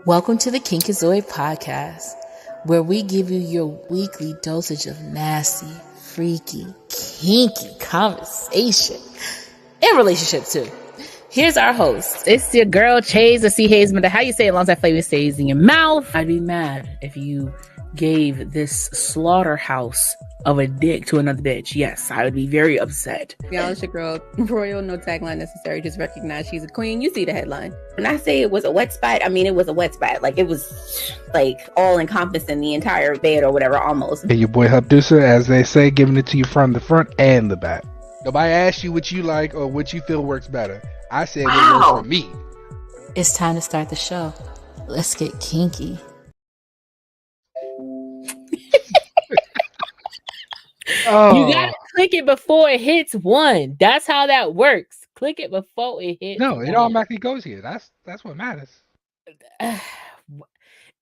Welcome to the Kinky podcast, where we give you your weekly dosage of nasty, freaky, kinky conversation and relationships too. Here's our host. It's your girl, Chase, the C. Hayes, how you say it, as long as that flavor stays in your mouth. I'd be mad if you gave this slaughterhouse of a dick to another bitch. Yes, I would be very upset. Y'all, it's your girl, Royal, no tagline necessary. Just recognize she's a queen. You see the headline. When I say it was a wet spot, I mean it was a wet spot. Like, it was like all encompassing the entire bed or whatever, almost. Hey, your boy Hubducer, as they say, giving it to you from the front and the back. Nobody asked you what you like or what you feel works better. I said what works for me. It's time to start the show. Let's get kinky. You gotta click it before it hits 1. That's how that works. Click it before it hits. No, it automatically goes here. That's what matters.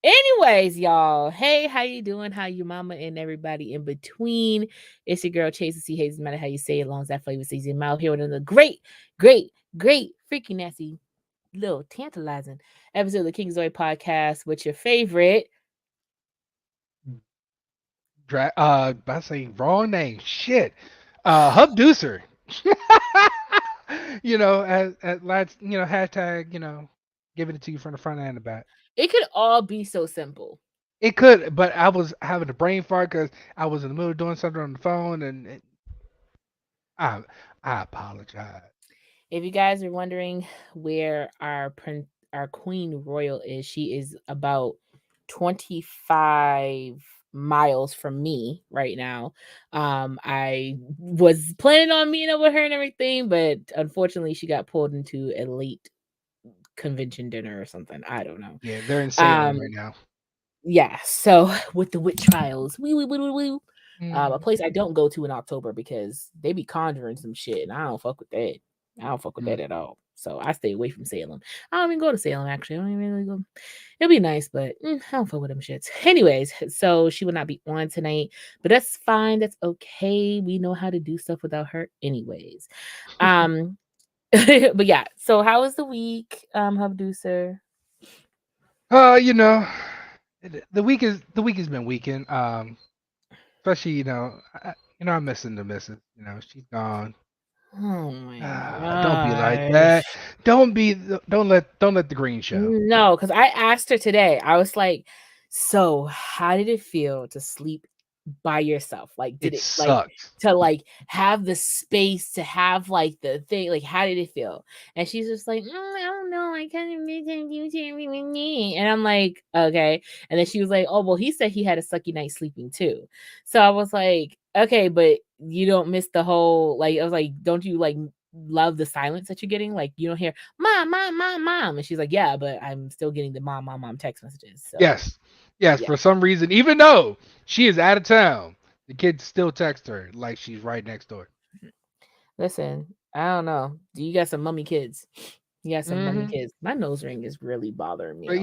Anyways, y'all, hey, how you doing? How you mama and everybody in between? It's your girl Chase, C. Hayes, no matter how you say it, as long as that flavor stays in your mouth. Here with another great, freaking nasty, little tantalizing episode of the King Zoe podcast with your favorite. I say wrong name. Shit. Hubducer. Hashtag, giving it to you from the front and the back. It could all be so simple. It could, but I was having a brain fart because I was in the middle of doing something on the phone, and I apologize. If you guys are wondering where our Queen Royal is, she is about 25 miles from me right now. I was planning on meeting up with her and everything, but unfortunately she got pulled into a late convention dinner or something. I don't know. Yeah, they're in Salem right now. Yeah, so with the witch trials, a place I don't go to in October because they be conjuring some shit, and I don't fuck with that. I don't fuck with that at all. So I stay away from Salem. I don't even go to Salem, actually. I don't even really go. It'll be nice, but I don't fuck with them shits. Anyways, so she will not be on tonight, but that's fine. That's okay. We know how to do stuff without her anyways. But yeah, so how was the week, Hubducer? The week has been weekend. Especially, I'm missing the missus. She's gone. Oh my god. Don't be like that. Don't let the green show. No, because I asked her today. I was like, so how did it feel to sleep by yourself? Like, did it like to like have the space to have like the thing? Like, how did it feel? And she's just like, I don't know. I kind of miss him with me. And I'm like, okay. And then she was like, oh, well, he said he had a sucky night sleeping too. So I was like, okay, but you don't miss the whole, like, I was like, don't you like love the silence that you're getting? Like, you don't hear mom. And she's like, yeah, but I'm still getting the mom text messages. So. Yes. Yeah. For some reason, even though she is out of town, the kids still text her like she's right next door. Listen, I don't know. Do you got some mummy kids? You got some mummy kids. My nose ring is really bothering me. But,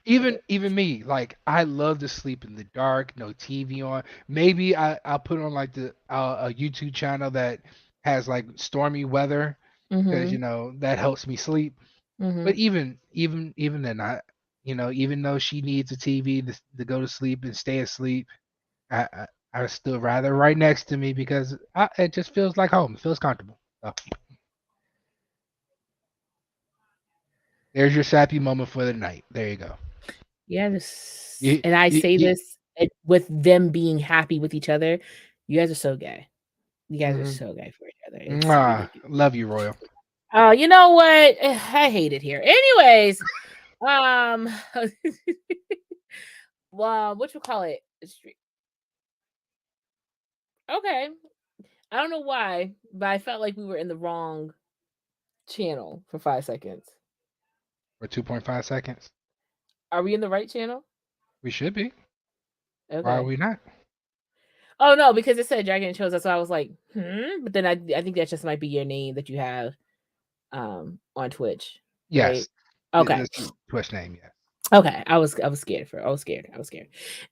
even me, like, I love to sleep in the dark, no TV on. Maybe I'll put on like a YouTube channel that has like stormy weather because that helps me sleep. But even then, even though she needs a TV to go to sleep and stay asleep, I still rather right next to me because it just feels like home. It feels comfortable. So. There's your sappy moment for the night. There you go. Yes. And I say this with them being happy with each other. You guys are so gay. You guys are so gay for each other. Love you, Royal. Oh, you know what? I hate it here. Anyways, well, what you call it? Okay. I don't know why, but I felt like we were in the wrong channel for 5 seconds. For 2.5 seconds. Are we in the right channel? We should be. Okay. Why are we not? Oh no, because it said Dragon Chose Us, so I was like, But then I think that just might be your name that you have on Twitch. Yes. Right? Okay. That's Twitch name, yeah. Okay. I was scared. I was scared.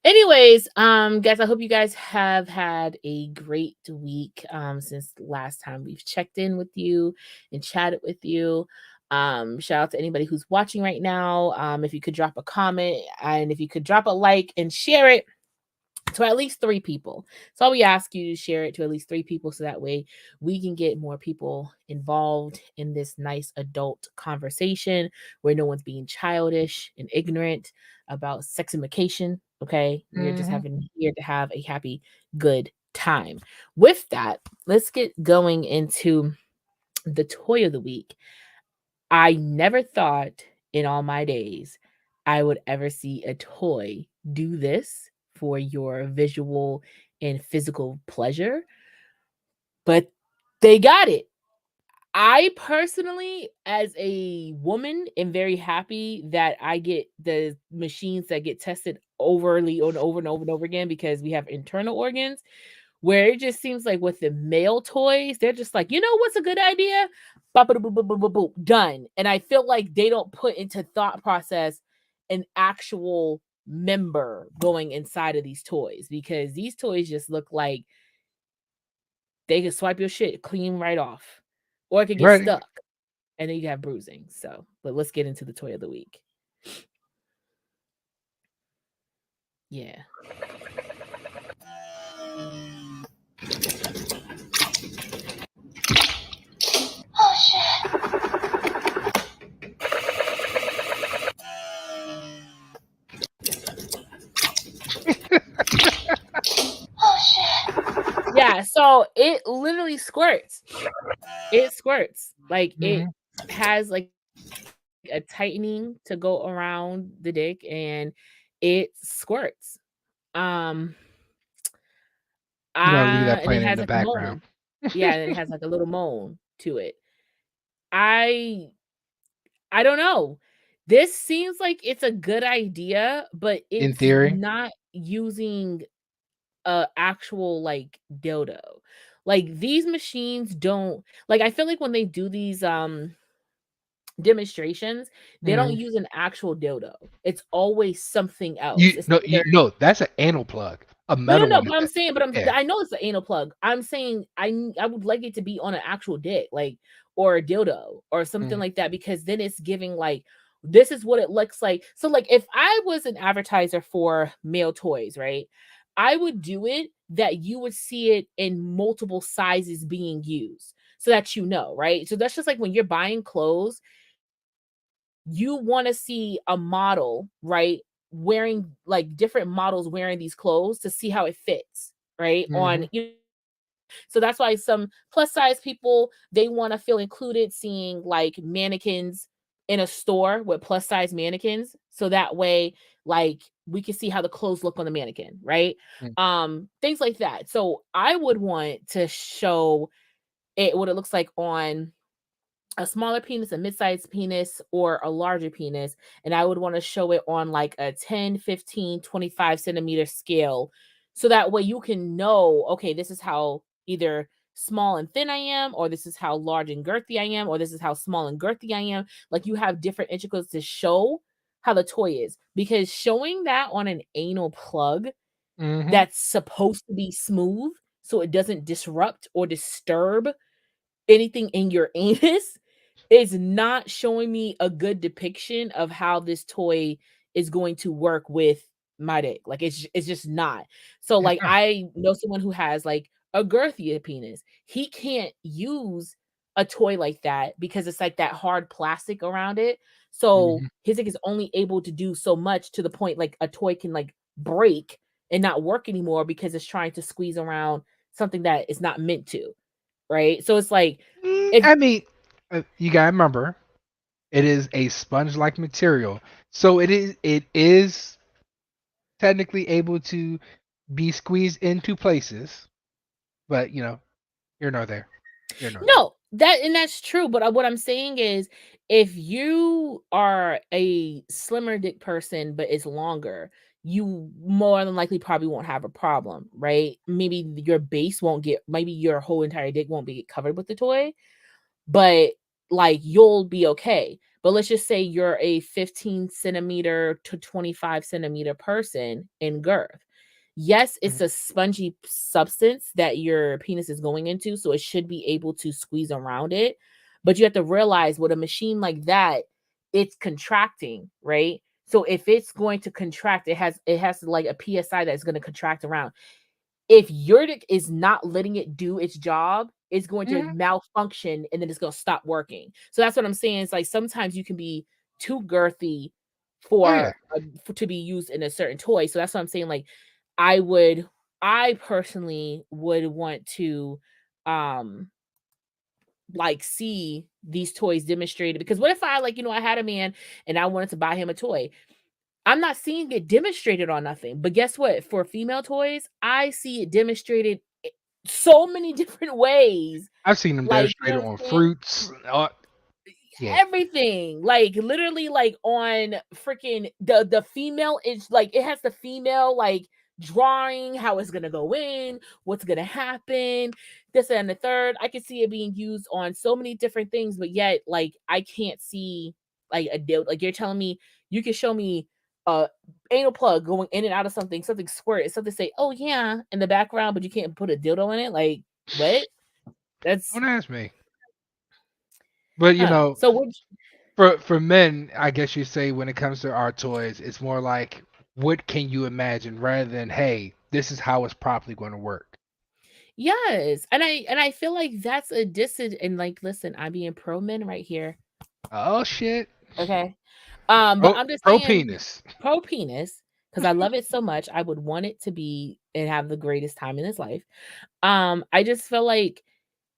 Anyways, guys, I hope you guys have had a great week since last time we've checked in with you and chatted with you. Shout out to anybody who's watching right now. If you could drop a comment and if you could drop a like and share it to at least 3 people. So we ask you to share it to at least 3 people so that way we can get more people involved in this nice adult conversation where no one's being childish and ignorant about sexification. Okay. We're just having here to have a happy, good time. With that, let's get going into the toy of the week. I never thought in all my days I would ever see a toy do this for your visual and physical pleasure, but they got it. I personally, as a woman, am very happy that I get the machines that get tested overly and over and over and over again because we have internal organs where it just seems like with the male toys, they're just like, you know what's a good idea? Done. And I feel like they don't put into thought process an actual member going inside of these toys because these toys just look like they can swipe your shit clean right off, or it could get stuck and then you have bruising. So, but let's get into the toy of the week. Yeah. Oh shit. Oh shit. Yeah, so it literally squirts. It squirts. Like it has like a tightening to go around the dick and it squirts. You gotta leave that And it playing in has the like a background. moan. Yeah, and it has like a little moan to it. I don't know. This seems like it's a good idea, but In it's theory. not using a actual like dildo. Like these machines don't like I feel like when they do these demonstrations, they don't use an actual dildo. It's always something else. It's either That's an anal plug, a no, metal no, one. but I'm saying, Yeah. I know it's an anal plug. I'm saying I would like it to be on an actual dick, like or a dildo or something like that, because then it's giving like this is what it looks like. So like if I was an advertiser for male toys, right? I would do it that you would see it in multiple sizes being used so that you know, right? So that's just like when you're buying clothes, you want to see a model, right? Wearing like different models wearing these clothes to see how it fits, right? On you. So that's why some plus size people they want to feel included seeing like mannequins in a store with plus size mannequins. So that way, like we can see how the clothes look on the mannequin, right? Things like that. So I would want to show it what it looks like on a smaller penis, a mid-sized penis, or a larger penis. And I would want to show it on like a 10, 15, 25 centimeter scale. So that way you can know, okay, this is how either small and thin I am, or this is how large and girthy I am, or this is how small and girthy I am. Like you have different intricacies to show how the toy is. Because showing that on an anal plug that's supposed to be smooth so it doesn't disrupt or disturb anything in your anus is not showing me a good depiction of how this toy is going to work with my dick. Like it's just not. So like I know someone who has like a girthier penis. He can't use a toy like that because it's like that hard plastic around it. So his dick is only able to do so much to the point like a toy can like break and not work anymore because it's trying to squeeze around something that is not meant to. Right? So it's like if I mean, you gotta remember, it is a sponge-like material, so it is technically able to be squeezed into places, but you're not there. You're not there. no, that's true, but what I'm saying is if you are a slimmer dick person but it's longer, you more than likely probably won't have a problem, right? Maybe your base won't get maybe your whole entire dick won't be covered with the toy, but like you'll be okay. But let's just say you're a 15 centimeter to 25 centimeter person in girth. Yes, it's a spongy substance that your penis is going into, so it should be able to squeeze around it. But you have to realize with a machine like that, it's contracting, right? So if it's going to contract, it has like a PSI that's going to contract around. If your dick is not letting it do its job, it's going to malfunction and then it's going to stop working. So that's what I'm saying. It's like sometimes you can be too girthy for to be used in a certain toy. So that's what I'm saying. Like I personally would want to like see these toys demonstrated, because what if I like, I had a man and I wanted to buy him a toy. I'm not seeing it demonstrated on nothing. But guess what? For female toys, I see it demonstrated so many different ways. I've seen them demonstrated on fruits. Everything. Like literally like on freaking the female, it's like it has the female like drawing how it's gonna go in, what's gonna happen, this and the third. I can see it being used on so many different things, but yet like I can't see like a deal. Like you're telling me you can show me anal plug going in and out of something squirt, something say, oh yeah, in the background, but you can't put a dildo in it. Like what? That's don't ask me. But so for men, I guess you say when it comes to our toys, it's more like what can you imagine rather than hey, this is how it's properly going to work. Yes, and I feel like that's a disadvantage. And like, listen, I'm being pro men right here. Oh shit. Okay. But I'm just pro saying penis. Pro penis, because I love it so much. I would want it to be and have the greatest time in his life. I just feel like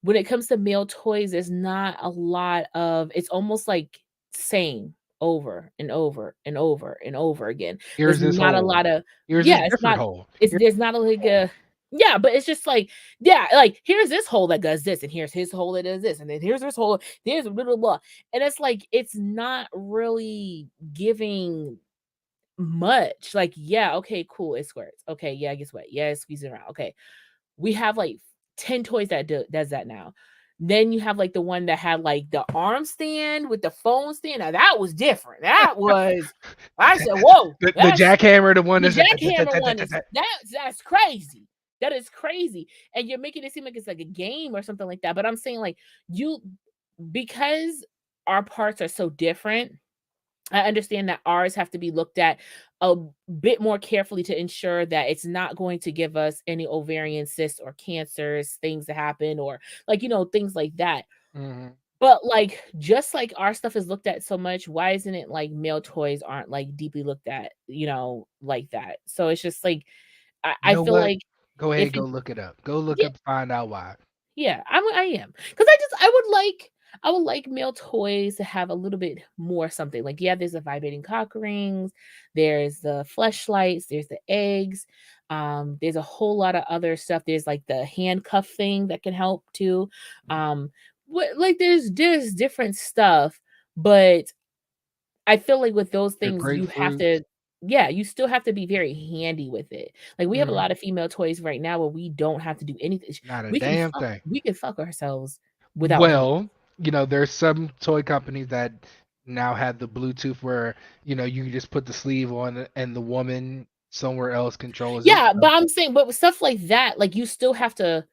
when it comes to male toys, there's not a lot of, it's almost like same over and over and over and over again. Here's There's this not hole. a lot of Here's yeah, this it's different not hole. there's not like a yeah, but it's just like, yeah, like here's this hole that does this, and here's his hole that does this, and then here's this hole, there's blah blah blah. And it's like it's not really giving much. Like, yeah, okay, cool, it squirts. Okay, yeah, guess what? Yeah, it squeezes around. Okay. We have like 10 toys that does that now. Then you have like the one that had like the arm stand with the phone stand. Now that was different. That was I said, whoa, the jackhammer, the one the that's jackhammer one is that's crazy. That is crazy. And you're making it seem like it's like a game or something like that. But I'm saying like because our parts are so different, I understand that ours have to be looked at a bit more carefully to ensure that it's not going to give us any ovarian cysts or cancers, things that happen, or like, things like that. Mm-hmm. But like, just like our stuff is looked at so much, why isn't it like male toys aren't like deeply looked at, like that? So it's just like, I feel what? like Go ahead, go look it up. Go look up, find out why. Yeah, I am. Because I would like male toys to have a little bit more something. Like, yeah, there's the vibrating cock rings, there's the fleshlights, there's the eggs, there's a whole lot of other stuff. There's like the handcuff thing that can help too. Like there's different stuff, but I feel like with those things, you have to, you still have to be very handy with it. Like we have a lot of female toys right now where we don't have to do anything. Not a We can damn fuck, thing. we can fuck ourselves without. Well, there's some toy companies that now have the Bluetooth where you can just put the sleeve on and the woman somewhere else controls it. Yeah, but I'm saying, but with stuff like that, like you still have to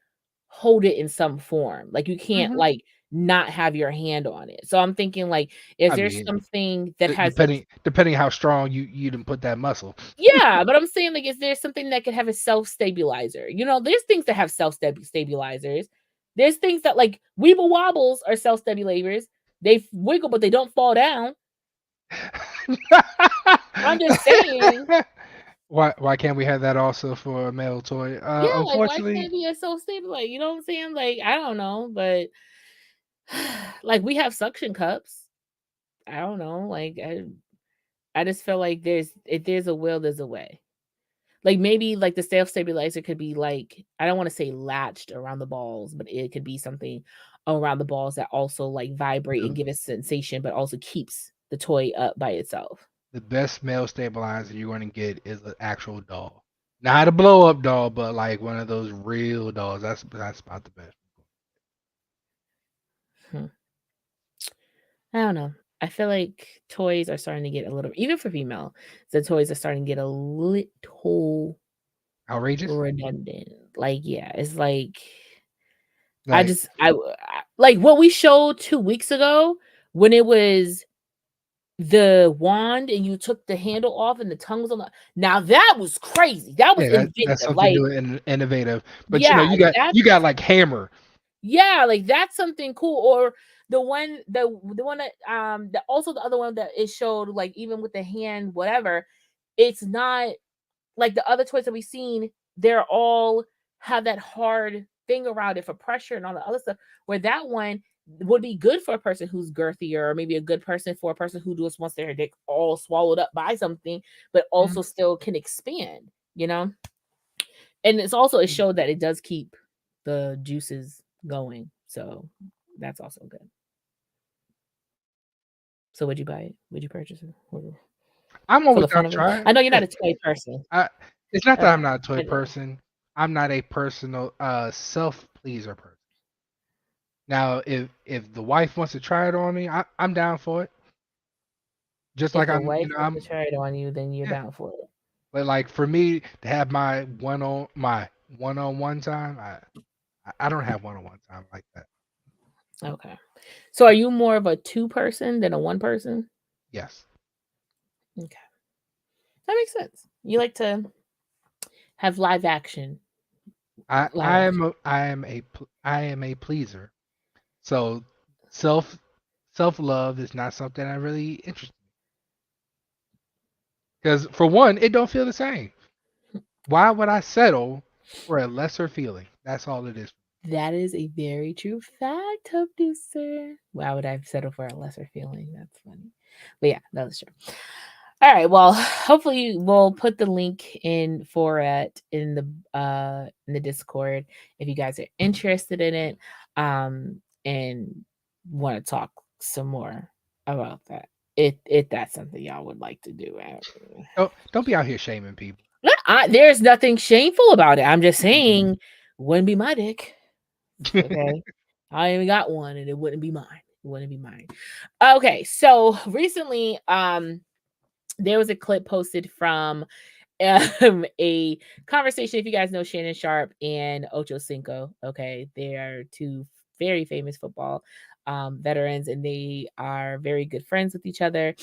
hold it in some form. Like you can't like not have your hand on it. So I'm thinking like, is there something that has depending how strong you didn't put that muscle. Yeah, but I'm saying like, is there something that could have a self-stabilizer? There's things that have self-stabilizers. There's things that like Weeble Wobbles are self-stabilizers. They wiggle, but they don't fall down. I'm just saying. Why can't we have that also for a male toy? Yeah, like why Unfortunately, can't it be a self-stabilizer? You know what I'm saying? Like, I don't know, but like we have suction cups. I don't know. Like I just feel like if there's a will, there's a way. Like maybe like the self-stabilizer could be like, I don't want to say latched around the balls, but it could be something around the balls that also like vibrate and give a sensation, but also keeps the toy up by itself. The best male stabilizer you're going to get is an actual doll. Not a blow up doll, but like one of those real dolls. That's about the best. I don't know. I feel like toys are starting to get a little, even for female, the toys are starting to get a little outrageous, redundant. Like, yeah, it's like I like what we showed 2 weeks ago when it was the wand and you took the handle off and the tongue was on the, now that was crazy. That was that's inventive. something Like, new and innovative. But yeah, you got like hammer. yeah, like that's something cool. Or the one that also the other one that it showed, like even with the hand, whatever, it's not like the other toys that we've seen, they're all have that hard thing around it for pressure and all the other stuff. Where that one would be good for a person who's girthier, or maybe a good person for a person who just wants their dick all swallowed up by something, but also still can expand, you know? And it's also, it showed that it does keep the juices going. So that's also good. So would you buy it? Would you purchase it? I'm For always the down fun to of it? try it. I know you're not a toy person. It's not that Okay. I'm not a toy I know. person. I'm not a personal self pleaser person. Now, if the wife wants to try it on me, I'm down for it. Just If like the I'm, wife you know, wants to I'm try it on you, then you're yeah. down for it. But like for me to have my one-on-one time, I don't have one-on-one time like that. Okay. So are you more of a 2 person than a 1 person? Yes. Okay. That makes sense. You like to have live action. I am a pleaser. So self-love is not something that really interests me. Because for one, it don't feel the same. Why would I settle for a lesser feeling? That's all it is. That is a very true fact, producer. Why would I settle for a lesser feeling? That's funny. But yeah, that was true. All right. Well, hopefully we'll put the link in for it in the Discord if you guys are interested in it and want to talk some more about that. If that's something y'all would like to do. Don't be out here shaming people. There's nothing shameful about it. I'm just saying, wouldn't be my dick. Okay. I even got one and it wouldn't be mine. It wouldn't be mine. Okay, so recently there was a clip posted from a conversation. If you guys know Shannon Sharp and Ocho Cinco, okay, they are 2 very famous football veterans, and they are very good friends with each other.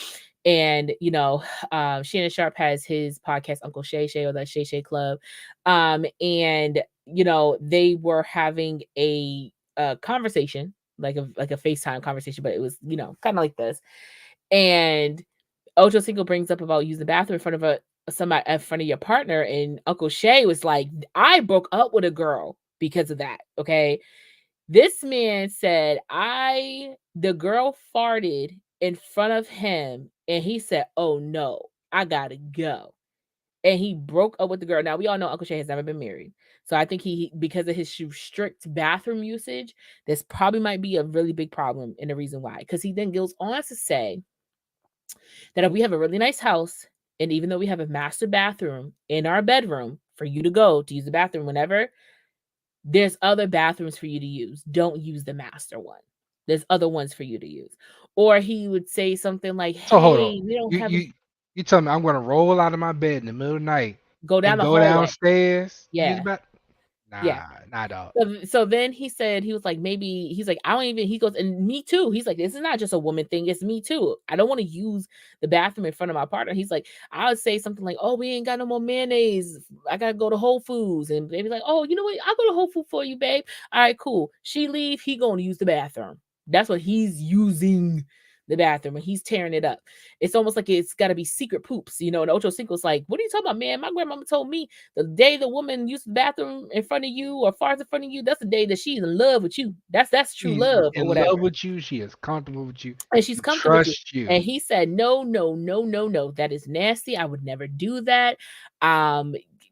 And you know, Shannon Sharp has his podcast Uncle Shay Shay, or the Shay Shay Club, and you know, they were having a conversation, like a FaceTime conversation, but it was, you know, kind of like this. And Ocho Cinco brings up about using the bathroom in front of somebody in front of your partner, and Uncle Shay was like, I broke up with a girl because of that. Okay. This man said, the girl farted in front of him, and he said, oh no, I gotta go. And he broke up with the girl. Now we all know Uncle Shay has never been married. So I think he because of his strict bathroom usage, this probably might be a really big problem, and the reason why. Because he then goes on to say that if we have a really nice house, and even though we have a master bathroom in our bedroom for you to go to use the bathroom whenever, there's other bathrooms for you to use. Don't use the master one. There's other ones for you to use. Or he would say something like, So hold on. hey, we don't have You tell me I'm gonna roll out of my bed in the middle of the night go down and the go hallway. downstairs, use Yeah. bath? Yeah. Nah, dog. So then he said, he was like, maybe he's like, I don't even, he goes, and me too. He's like, this is not just a woman thing, it's me too. I don't want to use the bathroom in front of my partner. He's like, I would say something like, oh, we ain't got no more mayonnaise. I gotta go to Whole Foods. And they'd be like, oh, you know what? I'll go to Whole Food for you, babe. All right, cool. She leave, he gonna use the bathroom. That's what he's using, the bathroom, and he's tearing it up. It's almost like it's got to be secret poops, you know. And Ocho Cinco's like, what are you talking about, man? My grandmama told me the day the woman used the bathroom in front of you or farts in front of you, that's the day that she's in love with you. That's true She's love or in whatever. love with you. She is comfortable with you. And she's comfortable with you. Trust you. And he said, no, no, no, no, no. That is nasty. I would never do that.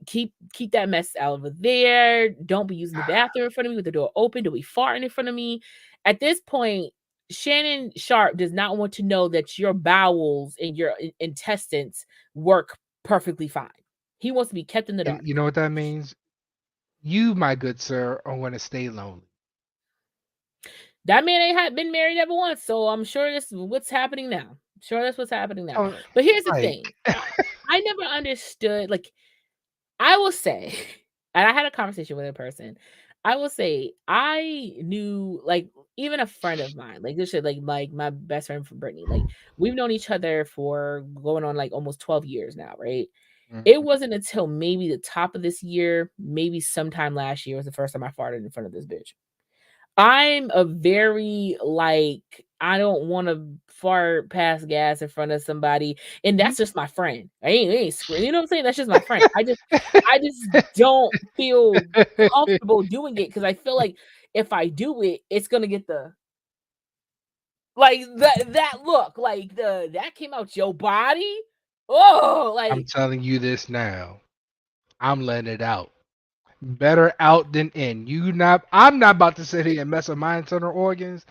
Keep that mess over there. Don't be using the bathroom in front of me with the door open. Don't be farting in front of me. At this point, Shannon Sharp does not want to know that your bowels and your intestines work perfectly fine. He wants to be kept in the dark. And you know what that means? You, my good sir, are going to stay lonely. That man ain't been married ever once, so I'm sure this is what's happening now. I'm sure that's what's happening now. Oh, but here's the right. thing. I never understood, like, I will say, and I had a conversation with a person. I will say I knew, like, even a friend of mine, like this shit, like my best friend from Brittany, like we've known each other for going on like almost 12 years now, right? It wasn't until maybe the top of this year, maybe sometime last year was the first time I farted in front of this bitch. I'm a very, like, I don't wanna fart past gas in front of somebody, and that's just my friend. I ain't screaming, you know what I'm saying? That's just my friend. I just don't feel comfortable doing it because I feel like if I do it, it's gonna get the like, that look, like, that came out your body? Oh, I'm like telling you this now. I'm letting it out. Better out than in. I'm not about to sit here and mess with my internal organs.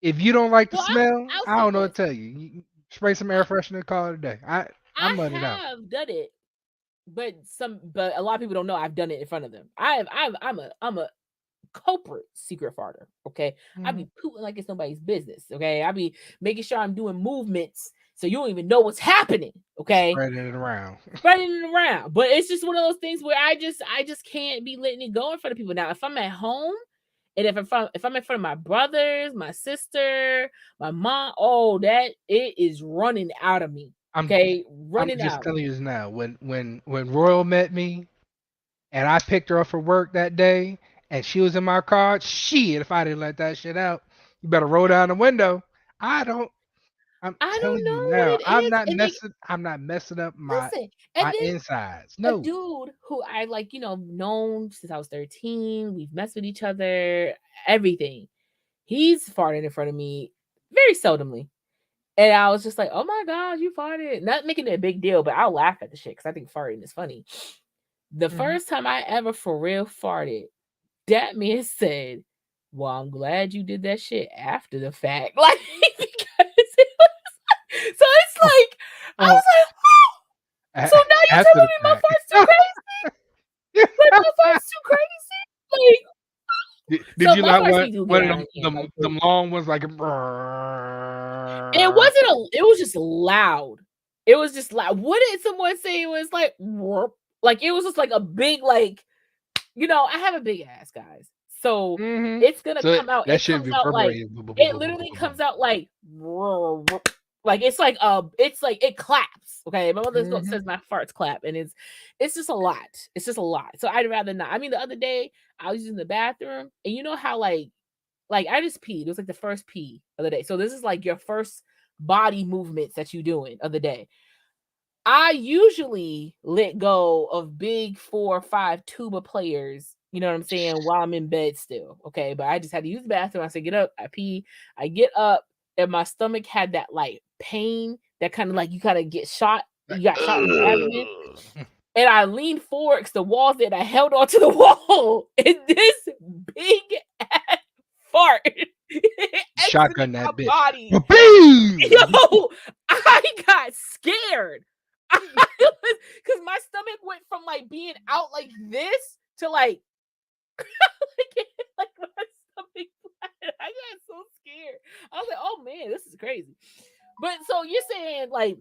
If you don't like the well, smell, I'll I say don't know this. what to tell you. You spray some air freshener, call it a day. I I'm letting it out. have done it, but a lot of people don't know I've done it in front of them. I'm a culprit secret farter. Okay, I Mhm. be pooting like it's nobody's business. Okay, I be making sure I'm doing movements so you don't even know what's happening. Okay, Spreading it around. spreading it around. But it's just one of those things where I just can't be letting it go in front of people. Now, if I'm at home and if I'm in front of my brothers, my sister, my mom, oh, that it is running out of me. I'm Okay, I'm running just out. telling you this now. When Royal met me and I picked her up for work that day and she was in my car, shit, if I didn't let that shit out, you better roll down the window. I don't I'm I don't telling you know what now, it is, and like, I'm not messing up listen, and my then insides. a No. dude who I like, known since I was 13. We've messed with each other, everything. He's farted in front of me very seldomly. And I was just like, oh my God, you farted. Not making it a big deal, but I'll laugh at the shit because I think farting is funny. The Mhm. first time I ever for real farted, that man said, well, I'm glad you did that shit after the fact. Like, because so it's Oh, like, I oh, was like, so now you after telling the me my fact. fart's too crazy? Like my fart's too crazy? Like Did so you my like farts be do get one of out of hand. Like them long ones like it was just loud. It was just loud. What did someone say? It was like whoop. Like it was just like a big like, I have a big ass, guys. So Mhm. it's gonna So come out. that It should comes be out like reverberating. it literally comes out like it's like it claps. Okay. My mother Mhm. says my farts clap, and it's just a lot. It's just a lot. So I'd rather not. I mean, the other day I was using the bathroom, and you know how like I just peed. It was like the first pee of the day. So this is like your first body movements that you doing of the day. I usually let go of big 4 or 5 tuba players, you know what I'm saying, while I'm in bed still. Okay. But I just had to use the bathroom. I said, get up, I pee, I get up, and my stomach had that like pain that kind of like you gotta get shot. You got shot in the abdomen. Ugh. And I leaned forward because the walls there and I held onto the wall. And this big ass fart exited Shotgun my that bitch. body. Boom! Yo, I got scared. Because my stomach went from like being out like this to like, like my stomach. I got so scared. I was like, oh man, this is crazy. But so you're saying like,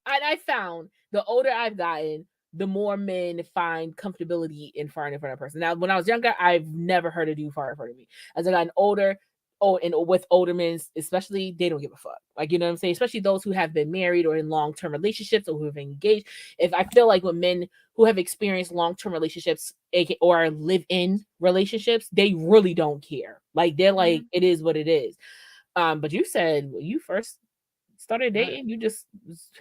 I found the older I've gotten, the more men find comfortability in farting in front of a person. Now, when I was younger, I've never heard a dude fart in front of me. As I gotten older, and with older men, especially, they don't give a fuck. Like, you know what I'm saying? Especially those who have been married or in long term relationships or who have engaged. If I feel like when men who have experienced long term relationships or live in relationships, they really don't care. Like, they're like, Mhm. it is what it is. But you said when you first started I dating, you just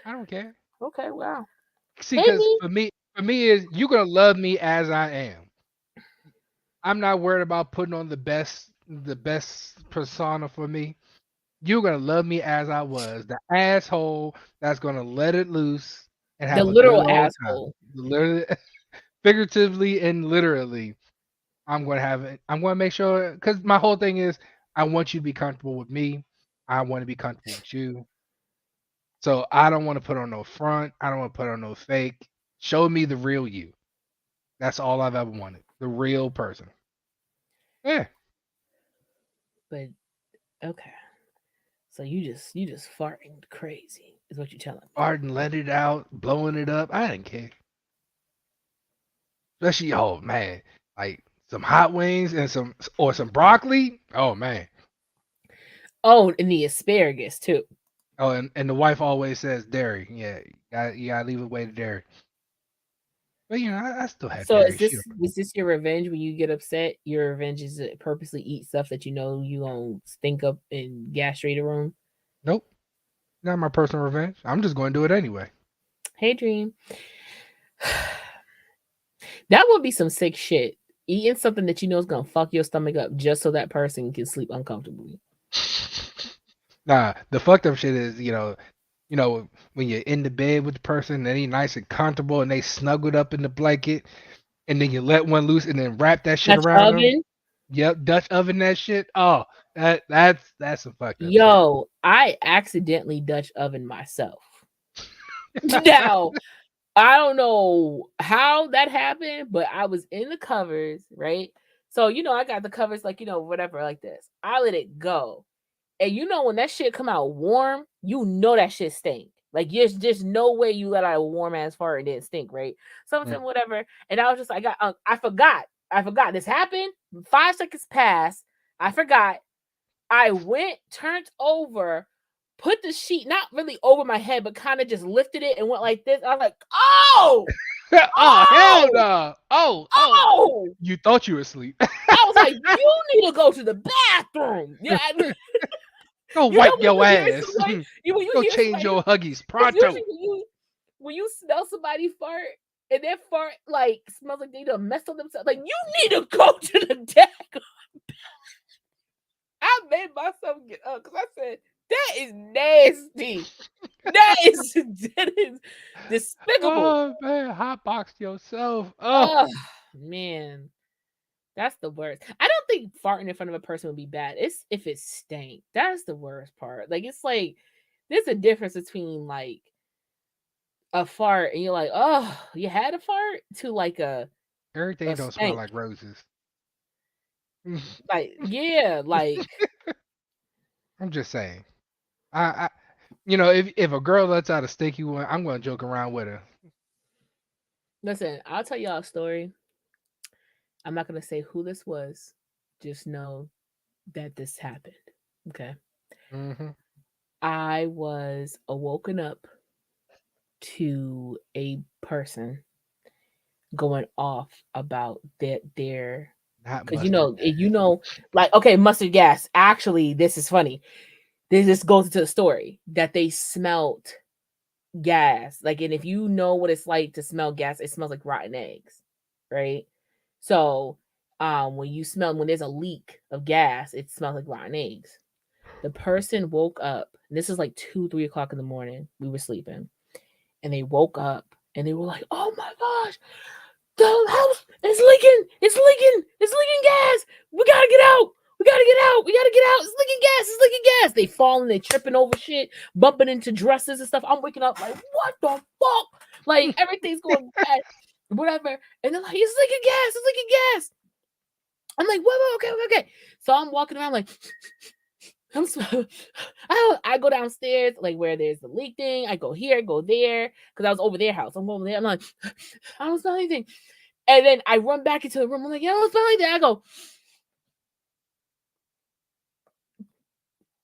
I don't care. okay, wow. See, Hey, because me. for me is you're gonna love me as I am. I'm not worried about putting on the best persona for me. You're gonna love me as I was, the asshole that's gonna let it loose and The have a good literal old time. asshole. Literally, figuratively and literally, I'm gonna have it. I'm gonna make sure because my whole thing is I want you to be comfortable with me. I want to be comfortable with you. So I don't want to put on no front. I don't want to put on no fake. Show me the real you. That's all I've ever wanted. The real person. Yeah. But okay. So you just farting crazy is what you're telling me. Arden let it out, blowing it up. I didn't care. Especially, oh man, like some hot wings and some broccoli. Oh man. Oh, and the asparagus too. Oh, and the wife always says dairy. Yeah, you gotta leave away the dairy. But I still had So dairy. is this your revenge when you get upset? Your revenge is to purposely eat stuff that you know you gonna stink up and gastrate the room? Nope. Not my personal revenge. I'm just going to do it anyway. Hey, Dream. That would be some sick shit. Eating something that you know is gonna fuck your stomach up just so that person can sleep uncomfortably. Nah, the fucked up shit is, when you're in the bed with the person and they nice and comfortable and they snuggled up in the blanket, and then you let one loose and then wrap that shit Dutch around them. oven. Yep, Dutch oven that shit. Oh, that's some fucked up Yo, I accidentally Dutch oven myself. Now, I don't know how that happened, but I was in the covers, right? So, I got the covers like, whatever, like this. I let it go. And when that shit come out warm, that shit stink. Like, there's just no way you let out a warm ass fart and it stink, right? Something, whatever. And I was just like, I forgot. This happened. 5 seconds passed. I forgot. I went, turned over, put the sheet not really over my head, but kind of just lifted it and went like this. I was like, oh, oh, hell no. Oh, you thought you were asleep. I was like, you need to go to the bathroom. Yeah. Go wipe your ass. Go change somebody, your Huggies pronto. When you smell somebody fart and their fart like smells like they done messed up themselves, like you need to go to the deck. I made myself get up because I said, that is nasty. that is despicable. Oh man, hotboxed yourself. Oh man. That's the worst. I don't think farting in front of a person would be bad. It's if it stank. That's the worst part. Like, it's like there's a difference between like a fart and you're like, oh, you had a fart, to like everything don't smell like roses. Like, yeah, like I'm just saying. I if a girl lets out a stinky one, I'm gonna joke around with her. Listen, I'll tell y'all a story. I'm not gonna say who this was. Just know that this happened. Okay. Mm-hmm. I was awoken up to a person going off about their because like, okay, mustard gas. Actually, this is funny. This goes into the story that they smelt gas. Like, and if you know what it's like to smell gas, it smells like rotten eggs, right? So, when there's a leak of gas, it smells like rotten eggs. The person woke up, and this is like 2-3 o'clock in the morning. We were sleeping, and they woke up and they were like, "Oh my gosh, the house is leaking! It's leaking gas! We gotta get out! We gotta get out! It's leaking gas! It's leaking gas!" They falling, they tripping over shit, bumping into dresses and stuff. I'm waking up like, what the fuck? Like, everything's going bad, whatever. And they're like, it's leaking gas! It's leaking gas! I'm like, whoa, okay. So I'm walking around like, I go downstairs, like where there's the leak thing. I go here, go there, because I was over their house. I'm over there. I'm like, I don't smell anything. And then I run back into the room. I'm like, yeah, I don't smell anything. I go,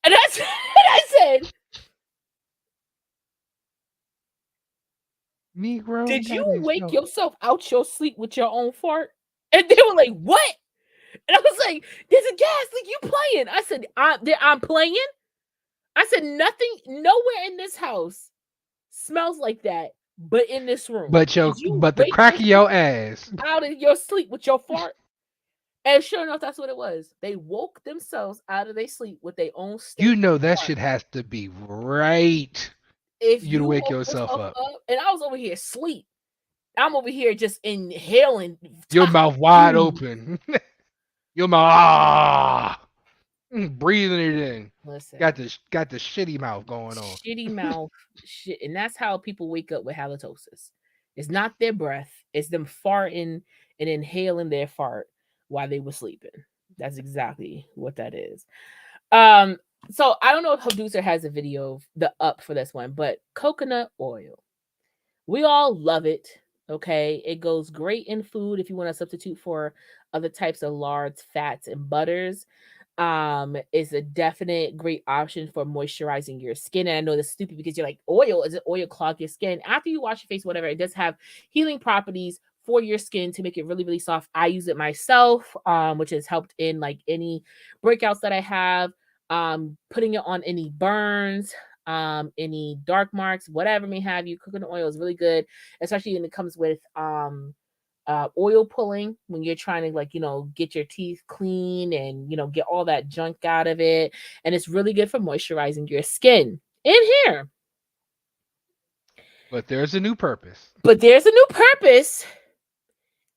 and I said, Negro, did you wake yourself out your sleep with your own fart? And they were like, what? And I was like, there's a gas leak. You playing? I said, I'm playing. I said, nothing, nowhere in this house smells like that, but in this room. But the crack of your ass out of your sleep with your fart. And sure enough, that's what it was. They woke themselves out of their sleep with their own state. You know that shit has to be right. If you wake yourself up. And I was over here asleep. I'm over here just inhaling. Your mouth wide open. Your mouth breathing it in. Listen, got the shitty mouth going on. Shitty mouth shit. And that's how people wake up with halitosis. It's not their breath, it's them farting and inhaling their fart while they were sleeping. That's exactly what that is. So I don't know if Producer has a video of the up for this one, but coconut oil. We all love it. Okay, it goes great in food if you want to substitute for other types of lards, fats, and butters. Is a definite great option for moisturizing your skin. And I know that's stupid because you're like, oil, is it oil clog your skin? After you wash your face, whatever, it does have healing properties for your skin to make it really, really soft. I use it myself, which has helped in like any breakouts that I have, putting it on any burns, any dark marks, whatever may have you. Coconut oil is really good, especially when it comes with oil pulling when you're trying to, like, get your teeth clean and, get all that junk out of it. And it's really good for moisturizing your skin in here. But there's a new purpose.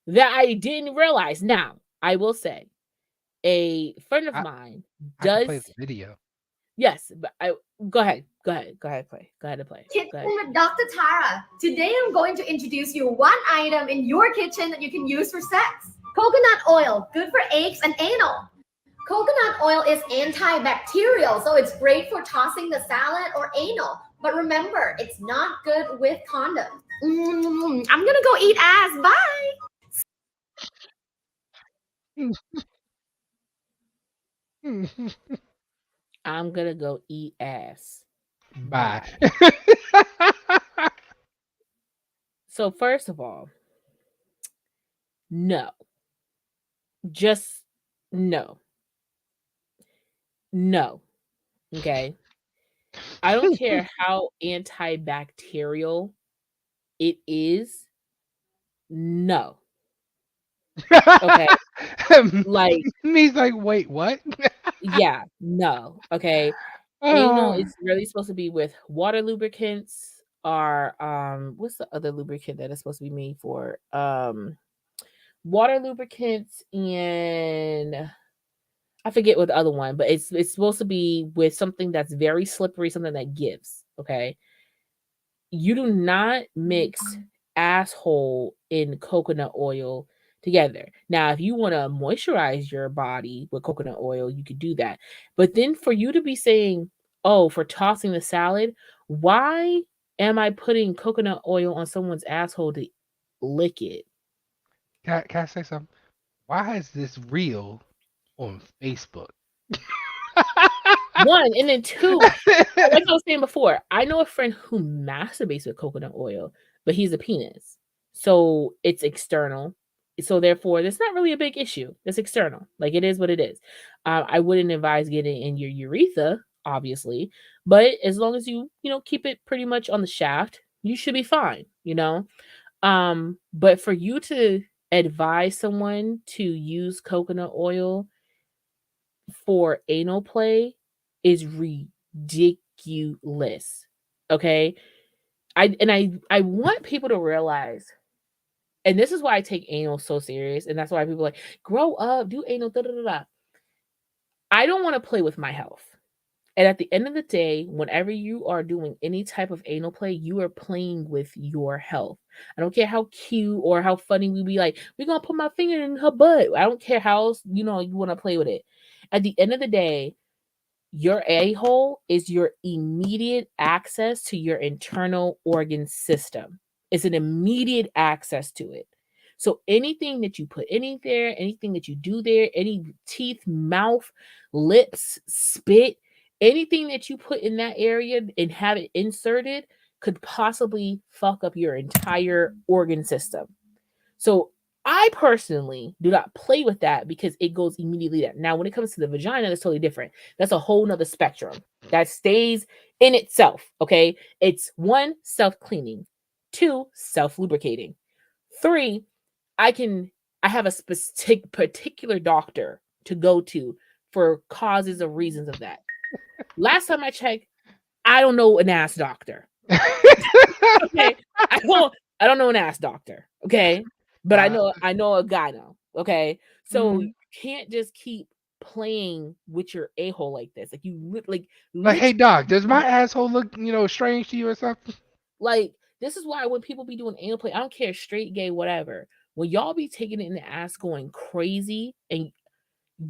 That I didn't realize. Now, I will say, a friend of mine does. I can play the video. Yes, but go ahead, play. Go ahead and play. Kitchen with Dr. Tara. Today I'm going to introduce you one item in your kitchen that you can use for sex. Coconut oil, good for aches and anal. Coconut oil is antibacterial, so it's great for tossing the salad or anal. But remember, it's not good with condoms. I'm gonna go eat ass. Bye. I'm gonna go eat ass. Bye. So first of all, no. Just no. No. Okay. I don't care how antibacterial it is. No. Okay. Like, he's like, wait, what? yeah, no. Okay. Anal is really supposed to be with water lubricants, or what's the other lubricant that is supposed to be made for? Water lubricants, and I forget what the other one, but it's supposed to be with something that's very slippery, something that gives. Okay. You do not mix asshole in coconut oil together. Now, if you want to moisturize your body with coconut oil, you could do that. But then for you to be saying, oh, for tossing the salad, why am I putting coconut oil on someone's asshole to lick it? Can I say something? Why is this real on Facebook? One, and then two, like I was saying before, I know a friend who masturbates with coconut oil, but he's a penis. So it's external. So therefore, that's not really a big issue. It's external. Like, it is what it is. I wouldn't advise getting in your urethra, obviously, but as long as you keep it pretty much on the shaft, you should be fine, But for you to advise someone to use coconut oil for anal play is ridiculous. Okay? I want people to realize, and this is why I take anal so serious, and that's why people are like, grow up, do anal, da da da da. I don't want to play with my health. And at the end of the day, whenever you are doing any type of anal play, you are playing with your health. I don't care how cute or how funny we be like, we're going to put my finger in her butt. I don't care how else, you want to play with it. At the end of the day, your a-hole is your immediate access to your internal organ system. It's an immediate access to it. So anything that you put in there, anything that you do there, any teeth, mouth, lips, spit, anything that you put in that area and have it inserted could possibly fuck up your entire organ system. So I personally do not play with that because it goes immediately there. Now, when it comes to the vagina, that's totally different. That's a whole nother spectrum that stays in itself. Okay. It's 1, self-cleaning, 2, self-lubricating, 3, I have a specific particular doctor to go to for causes of reasons of that. Last time I checked, I don't know an ass doctor. Okay. I don't know an ass doctor. Okay. But I know a gyno. Okay. So you can't just keep playing with your a-hole like this. Like, you like hey doc, does my asshole look strange to you or something? Like, this is why when people be doing anal play, I don't care, straight, gay, whatever. When y'all be taking it in the ass going crazy, and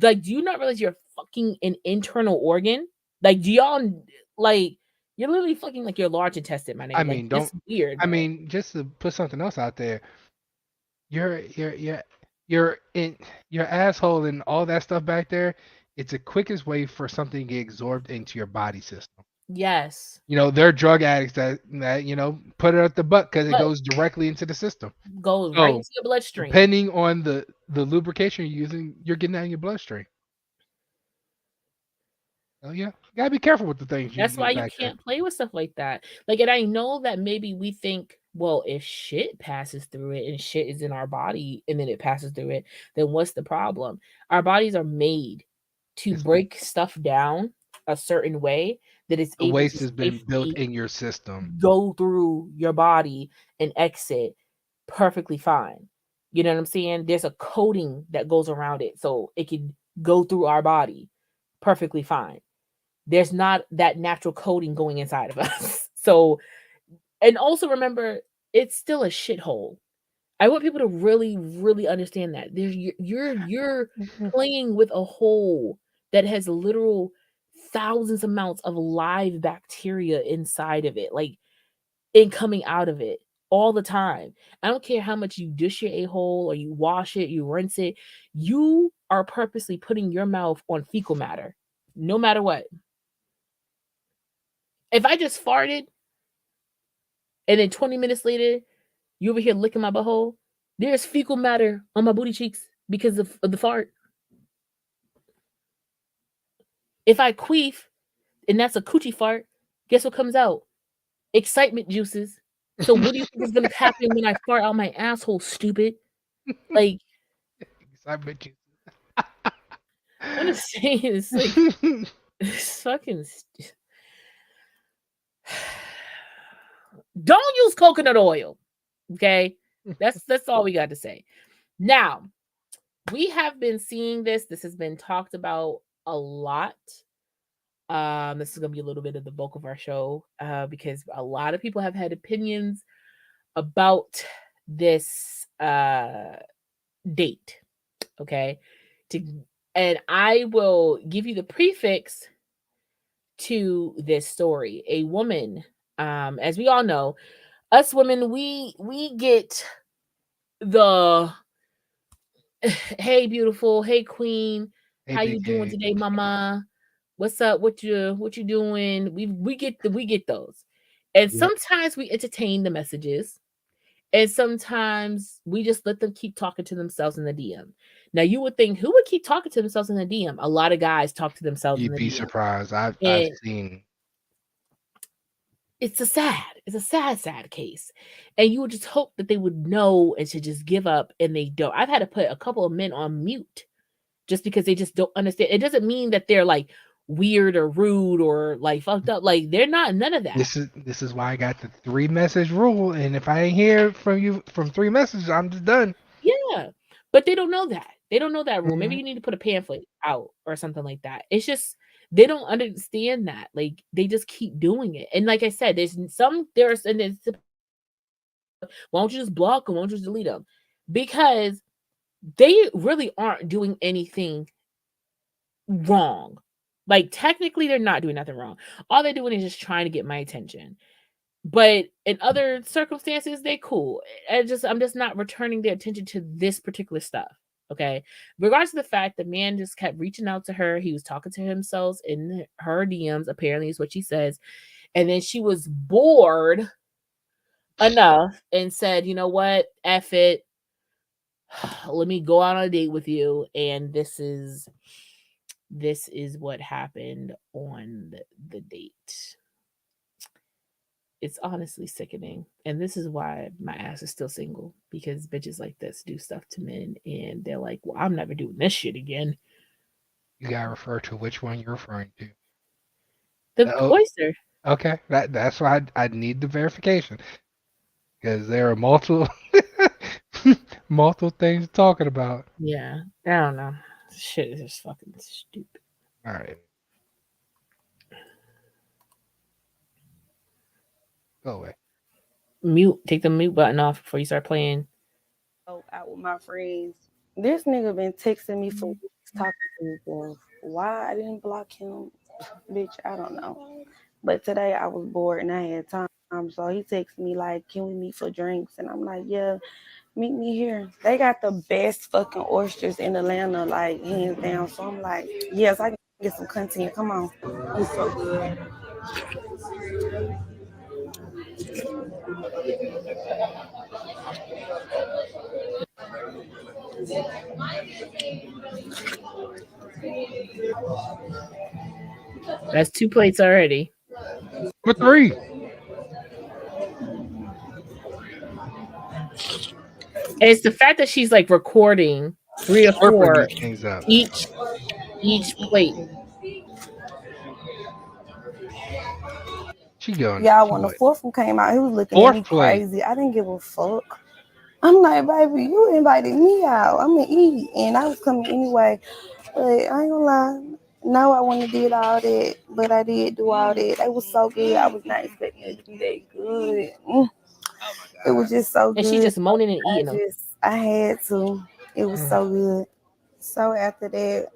like, do you not realize you're fucking an internal organ? Like, do y'all like You're literally fucking like your large intestine, my nigga. I Like mean, it's don't. weird. I mean, just to put something else out there, your your in your asshole and all that stuff back there. It's the quickest way for something to get absorbed into your body system. Yes. There are drug addicts that put it at the butt because it But goes directly into the system. goes right So into your bloodstream. depending on the lubrication you're using, you're getting that in your bloodstream. Oh yeah, you gotta be careful with the things you That's why use you back there. can't play with stuff like that. Like, and I know that maybe we think, well, if shit passes through it and shit is in our body and then it passes through it, then what's the problem? Our bodies are made to break stuff down a certain way that it's The able waste to has been built safely in your system. go through your body and exit perfectly fine. You know what I'm saying? There's a coating that goes around it so it can go through our body perfectly fine. There's not that natural coating going inside of us. So, and also remember, it's still a shithole. I want people to really, really understand that. You're playing with a hole that has literal thousands amounts of live bacteria inside of it, like and coming out of it all the time. I don't care how much you dish your a-hole or you wash it, you rinse it. You are purposely putting your mouth on fecal matter, no matter what. If I just farted and then 20 minutes later, you over here licking my butthole, there's fecal matter on my booty cheeks because of the fart. If I queef and that's a coochie fart, guess what comes out? Excitement juices. So what do you think is going to happen when I fart out my asshole, stupid? Like, Excitement juices. I'm just saying, it's like, it's fucking. Don't use coconut oil. Okay, that's all we got to say. Now, we have been seeing this. This has been talked about a lot. This is gonna be a little bit of the bulk of our show, because a lot of people have had opinions about this date. Okay, and I will give you the prefix to this story. A woman, as we all know, us women, we get the hey beautiful, hey queen, Hey, how you big doing head. today, mama? What's up? What you doing? We get those. And Yep. sometimes we entertain the messages. And sometimes we just let them keep talking to themselves in the DM. Now you would think, who would keep talking to themselves in the DM? A lot of guys talk to themselves in You'd the be DM. surprised. I've And seen. it's a sad case. And you would just hope that they would know and to just give up, and they don't. I've had to put a couple of men on mute just because they just don't understand. It doesn't mean that they're like weird or rude or like fucked up. Like they're not, none of that. This is why I got the 3-message rule, and if I ain't hear from you from 3 messages, I'm just done. Yeah. But they don't know that. They don't know that rule. Maybe Mhm. you need to put a pamphlet out or something like that. It's just they don't understand that. Like they just keep doing it. And like I said, why don't you just block them? Why don't you just delete them? Because they really aren't doing anything wrong. Like technically they're not doing nothing wrong. All they're doing is just trying to get my attention. But in other circumstances, they cool. I'm just not returning their attention to this particular stuff. Okay. Regards to the fact the man just kept reaching out to her. He was talking to himself in her DMs, apparently is what she says. And then she was bored enough and said, you know what? F it. Let me go out on a date with you. And this is what happened on the date. It's honestly sickening. And this is why my ass is still single, because bitches like this do stuff to men and they're like, well, I'm never doing this shit again. You gotta refer to which one you're referring to. The oyster. Okay, that's why I need the verification, because there are multiple multiple things talking about. Yeah, I don't know. Shit is just fucking stupid. All right, go away. Mute. Take the mute button off before you start playing. Out with my friends. This nigga been texting me for weeks, talking to me for why I didn't block him, bitch. I don't know. But today I was bored and I had time. So he texted me like, can we meet for drinks? And I'm like, yeah, meet me here. They got the best fucking oysters in Atlanta, like hands down. So I'm like, yes, I can get some content. Come on. It's so good. That's 2 plates already. For 3. It's the fact that she's like recording 3 or Slurping 4 these things up. each plate. She going. Y'all, She when the going. fourth one came out, he was looking at 4th me plate. crazy. I didn't give a fuck. I'm like, baby, you invited me out. I'm gonna eat, and I was coming anyway. But I ain't gonna lie. No, I wouldn't have did all that, but I did do all that. It was so good. I was not expecting it to be that good. It was just so good. And she just moaning and eating them. I had to. It was so good. So after that,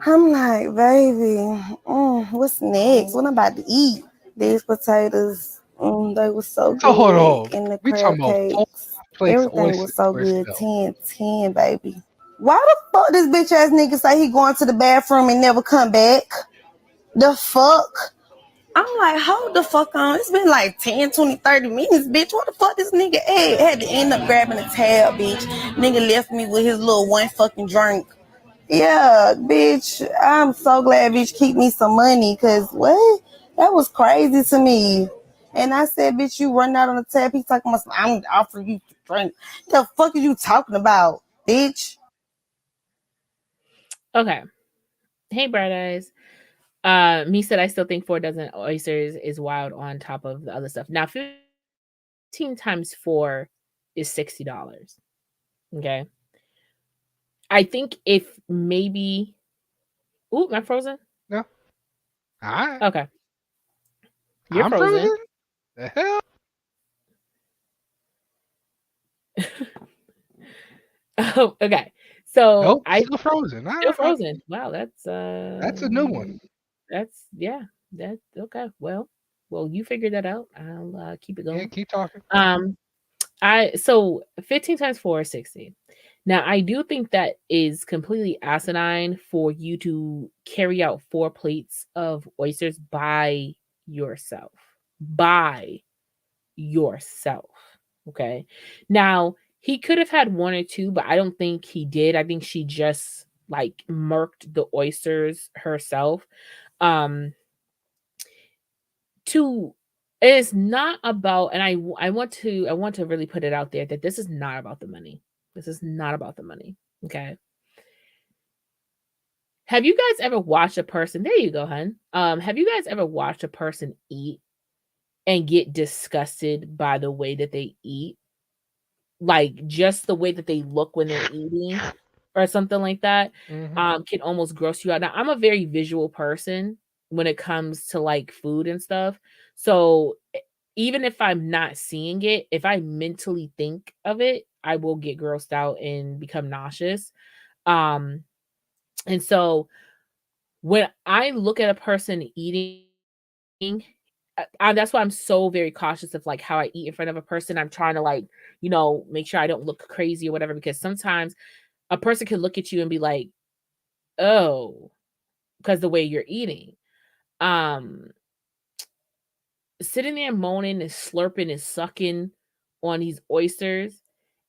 I'm like, baby, what's next? What I'm about to eat? These potatoes, they were so good. So hold on. And the We crab talking about 4 cakes. plates of Everything was so oysters. good. 10, baby. Why the fuck this bitch ass nigga say he going to the bathroom and never come back? The fuck? I'm like, hold the fuck on. It's been like 10, 20, 30 minutes, bitch. What the fuck this nigga at? Had to end up grabbing a tab, bitch. Nigga left me with his little one fucking drink. Yeah, bitch. I'm so glad bitch keep me some money, cause what? That was crazy to me. And I said, bitch, you run out on the tab. He talking about, I'm offering you to drink. The fuck are you talking about, bitch? Okay. Hey, Bright Eyes. Me said I still think 4 dozen oysters is wild on top of the other stuff. Now, 15 times 4 is $60. Okay. I think if maybe. Ooh, am I frozen? No. All right. Okay. You're I'm frozen. The hell? Oh, okay. So Nope, I still frozen. still frozen. Wow, that's a new one. That's that's okay. Well, you figure that out. I'll keep it going. Yeah, keep talking. So 15 times 4 is 60. Now I do think that is completely asinine for you to carry out 4 plates of oysters by yourself. By yourself. Okay. Now he could have had 1 or 2, but I don't think he did. I think she just like murked the oysters herself. To It's not about, and I want to really put it out there that this is not about the money. This is not about the money. Okay. Have you guys ever watched a person? There you go, hun. Have you guys ever watched a person eat and get disgusted by the way that they eat? Like just the way that they look when they're eating or something like that, can almost gross you out. Now, I'm a very visual person when it comes to like food and stuff. So even if I'm not seeing it, if I mentally think of it, I will get grossed out and become nauseous. And so when I look at a person eating, that's why I'm so very cautious of like how I eat in front of a person. I'm trying to like, make sure I don't look crazy or whatever, because sometimes a person can look at you and be like, oh, because the way you're eating. Sitting there moaning and slurping and sucking on these oysters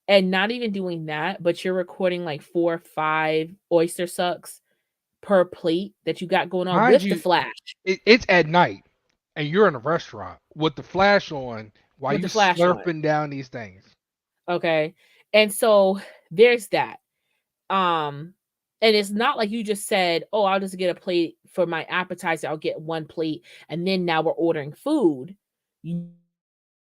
and not even doing that, but you're recording like 4 or 5 oyster sucks per plate that you got going on with the flash. It's at night and you're in a restaurant with the flash on while you slurping down these things. Okay. And so there's that. And it's not like you just said, oh, I'll just get a plate for my appetizer. I'll get 1 plate. And then now we're ordering food.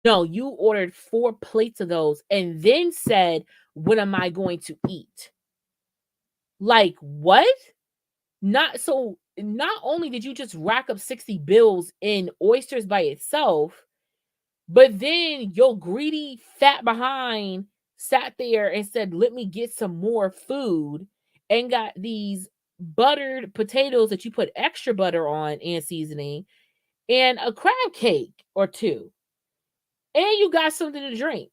No, you ordered 4 plates of those and then said, when am I going to eat? Like, what? Not only did you just rack up 60 bills in oysters by itself, but then your greedy fat behind sat there and said, let me get some more food, and got these buttered potatoes that you put extra butter on and seasoning, and a crab cake or two, and you got something to drink.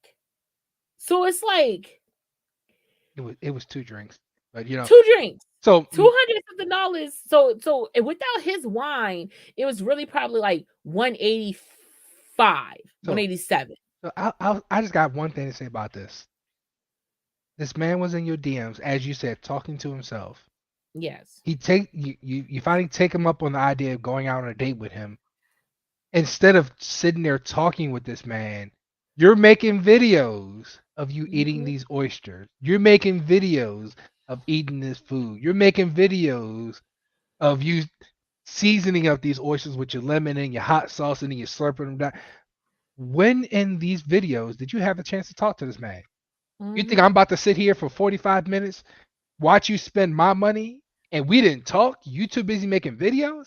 So it's like it was 2 drinks, but you know, 2 drinks. so $200 something. So without his wine, it was really probably like 185, 187. So I just got one thing to say about this. This man was in your DMs, as you said, talking to himself. Yes. You finally take him up on the idea of going out on a date with him. Instead of sitting there talking with this man, you're making videos of you eating these oysters. You're making videos of eating this food. You're making videos of you seasoning up these oysters with your lemon and your hot sauce, and then you're slurping them down. When in these videos did you have a chance to talk to this man? You think I'm about to sit here for 45 minutes, watch you spend my money, and we didn't talk? You too busy making videos?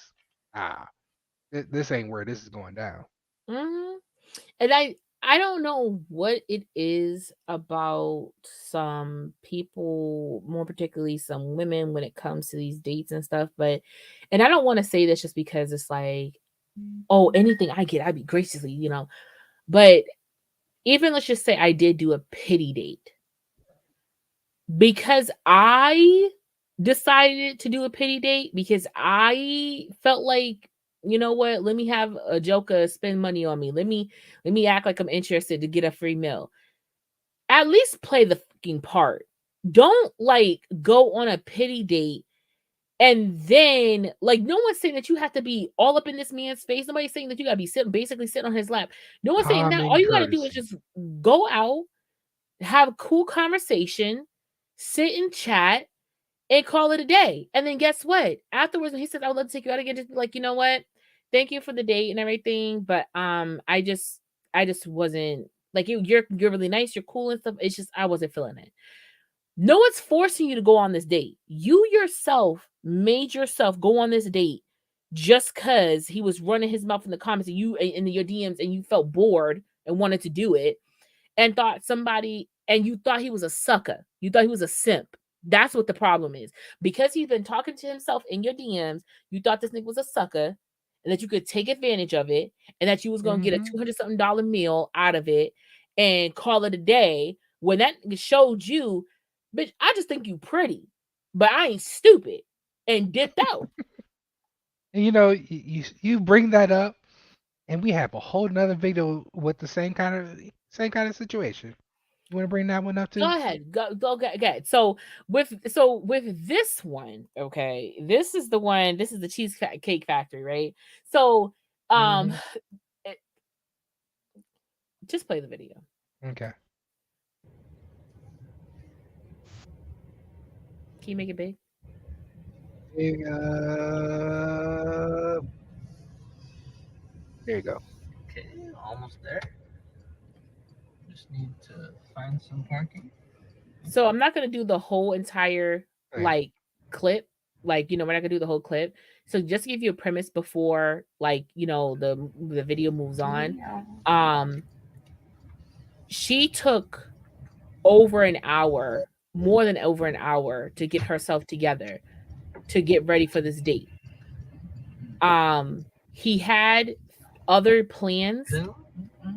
This ain't where this is going down. And I don't know what it is about some people, more particularly some women, when it comes to these dates and stuff. And I don't want to say this just because it's like, oh, anything I get, I'd be graciously, you know. But even let's just say I did do a pity date because I decided to do a pity date because I felt like, you know what, let me have a joker spend money on me. Let me act like I'm interested to get a free meal. At least play the fucking part. Don't like go on a pity date and then like no one's saying that you have to be all up in this man's face. Nobody's saying that you gotta be basically sitting on his lap. No one's saying that. All you gotta do is just go out, have a cool conversation, sit and chat, and call it a day. And then guess what? Afterwards, when he says, I would love to take you out again, just be like, you know what? Thank you for the date and everything. But I just wasn't like you're really nice, you're cool and stuff. It's just I wasn't feeling it. No one's forcing you to go on this date. You yourself made yourself go on this date just because he was running his mouth in the comments and you in your DMs and you felt bored and wanted to do it and thought somebody and you thought he was a sucker. You thought he was a simp. That's what the problem is. Because he's been talking to himself in your DMs, you thought this nigga was a sucker and that you could take advantage of it and that you was going to get a $200 something meal out of it and call it a day when that showed you, bitch, I just think you pretty, but I ain't stupid, and dipped out. And you know, you bring that up and we have a whole nother video with the same kind of situation. You want to bring that one up too? Go ahead. Go ahead. So with this one, okay, this is the Cheesecake Factory, right? So just play the video. Okay. Can you make it big? Big, there you go. Okay, almost there. Just need to find some parking. So I'm not gonna do the whole entire like clip. Like, you know, we're not gonna do the whole clip. So just to give you a premise before like, you know, the video moves on. She took over an hour, more than over an hour, to get herself together to get ready for this date. He had other plans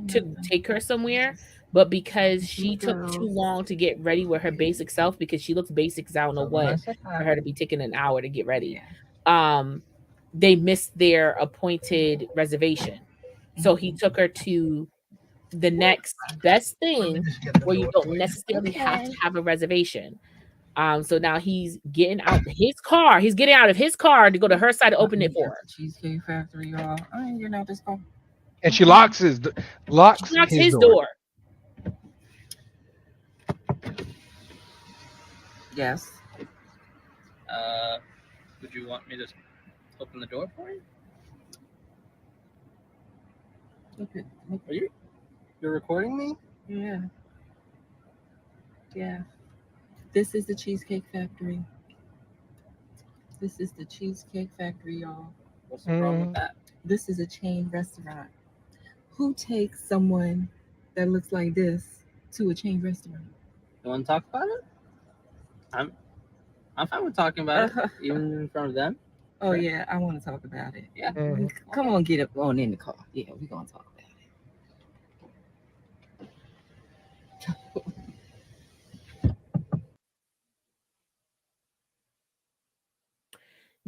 to take her somewhere, but because she took too long to get ready with her basic self, because she looks basic as I don't know what, for her to be taking an hour to get ready, they missed their appointed reservation. So he took her to the next best thing where you don't necessarily have to have a reservation. So now he's getting out his car. He's getting out of his car to go to her side to open it for her. Cheesecake Factory, y'all. I ain't getting out this car. And she locks his door. Yes. Would you want me to open the door for you? Okay. Are you're recording me? Yeah. Yeah. This is the Cheesecake Factory. This is the Cheesecake Factory, y'all. What's the problem with that? This is a chain restaurant. Who takes someone that looks like this to a chain restaurant? You want to talk about it? I'm fine with talking about it, even in front of them. Oh yeah, I want to talk about it. Yeah. Come on, get up on in the car. Yeah, we're gonna talk about it.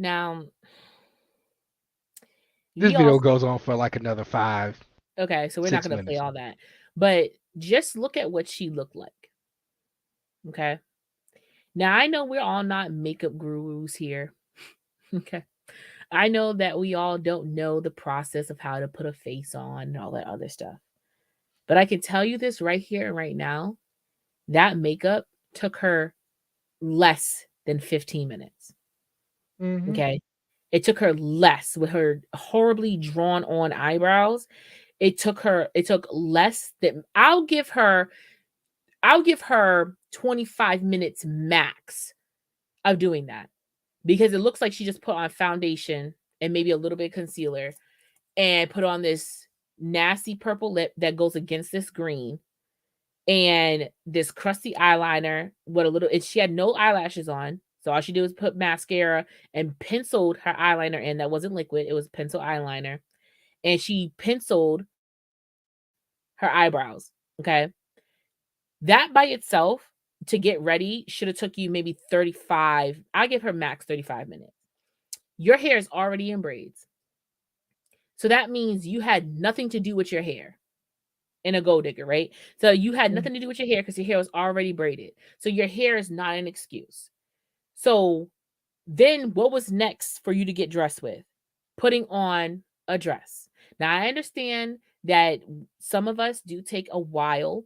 Now, this video goes on for like another 5. Okay, so we're not 6 going to play minutes. all that. But just look at what she looked like. Okay. Now, I know we're all not makeup gurus here. Okay. I know that we all don't know the process of how to put a face on and all that other stuff. But I can tell you this right here and right now, that makeup took her less than 15 minutes. Mm-hmm. Okay. It took her less with her horribly drawn on eyebrows. It took less than I'll give her 25 minutes max of doing that, because it looks like she just put on foundation and maybe a little bit of concealer and put on this nasty purple lip that goes against this green and this crusty eyeliner with a little, and she had no eyelashes on. So all she did was put mascara and penciled her eyeliner in. That wasn't liquid. It was pencil eyeliner. And she penciled her eyebrows. Okay. That by itself to get ready should have took you maybe 35. I give her max 35 minutes. Your hair is already in braids. So that means you had nothing to do with your hair in a gold digger, right? So you had nothing to do with your hair because your hair was already braided. So your hair is not an excuse. So then what was next for you to get dressed with? Putting on a dress. Now I understand that some of us do take a while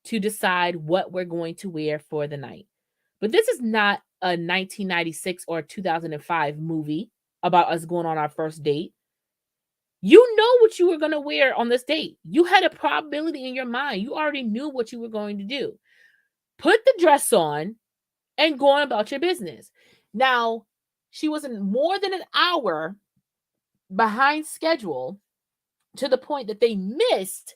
to decide what we're going to wear for the night. But this is not a 1996 or 2005 movie about us going on our first date. You know what you were going to wear on this date. You had a probability in your mind. You already knew what you were going to do. Put the dress on and go on about your business. Now, she was in more than an hour behind schedule to the point that they missed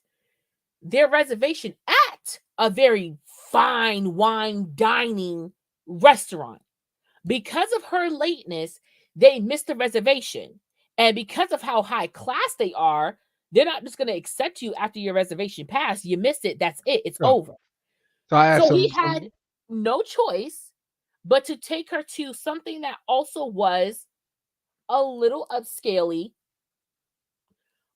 their reservation at a very fine wine dining restaurant. Because of her lateness, they missed the reservation. And because of how high class they are, they're not just going to accept you after your reservation passed. You missed it. That's it. It's over. So he had no choice but to take her to something that also was a little upscaley,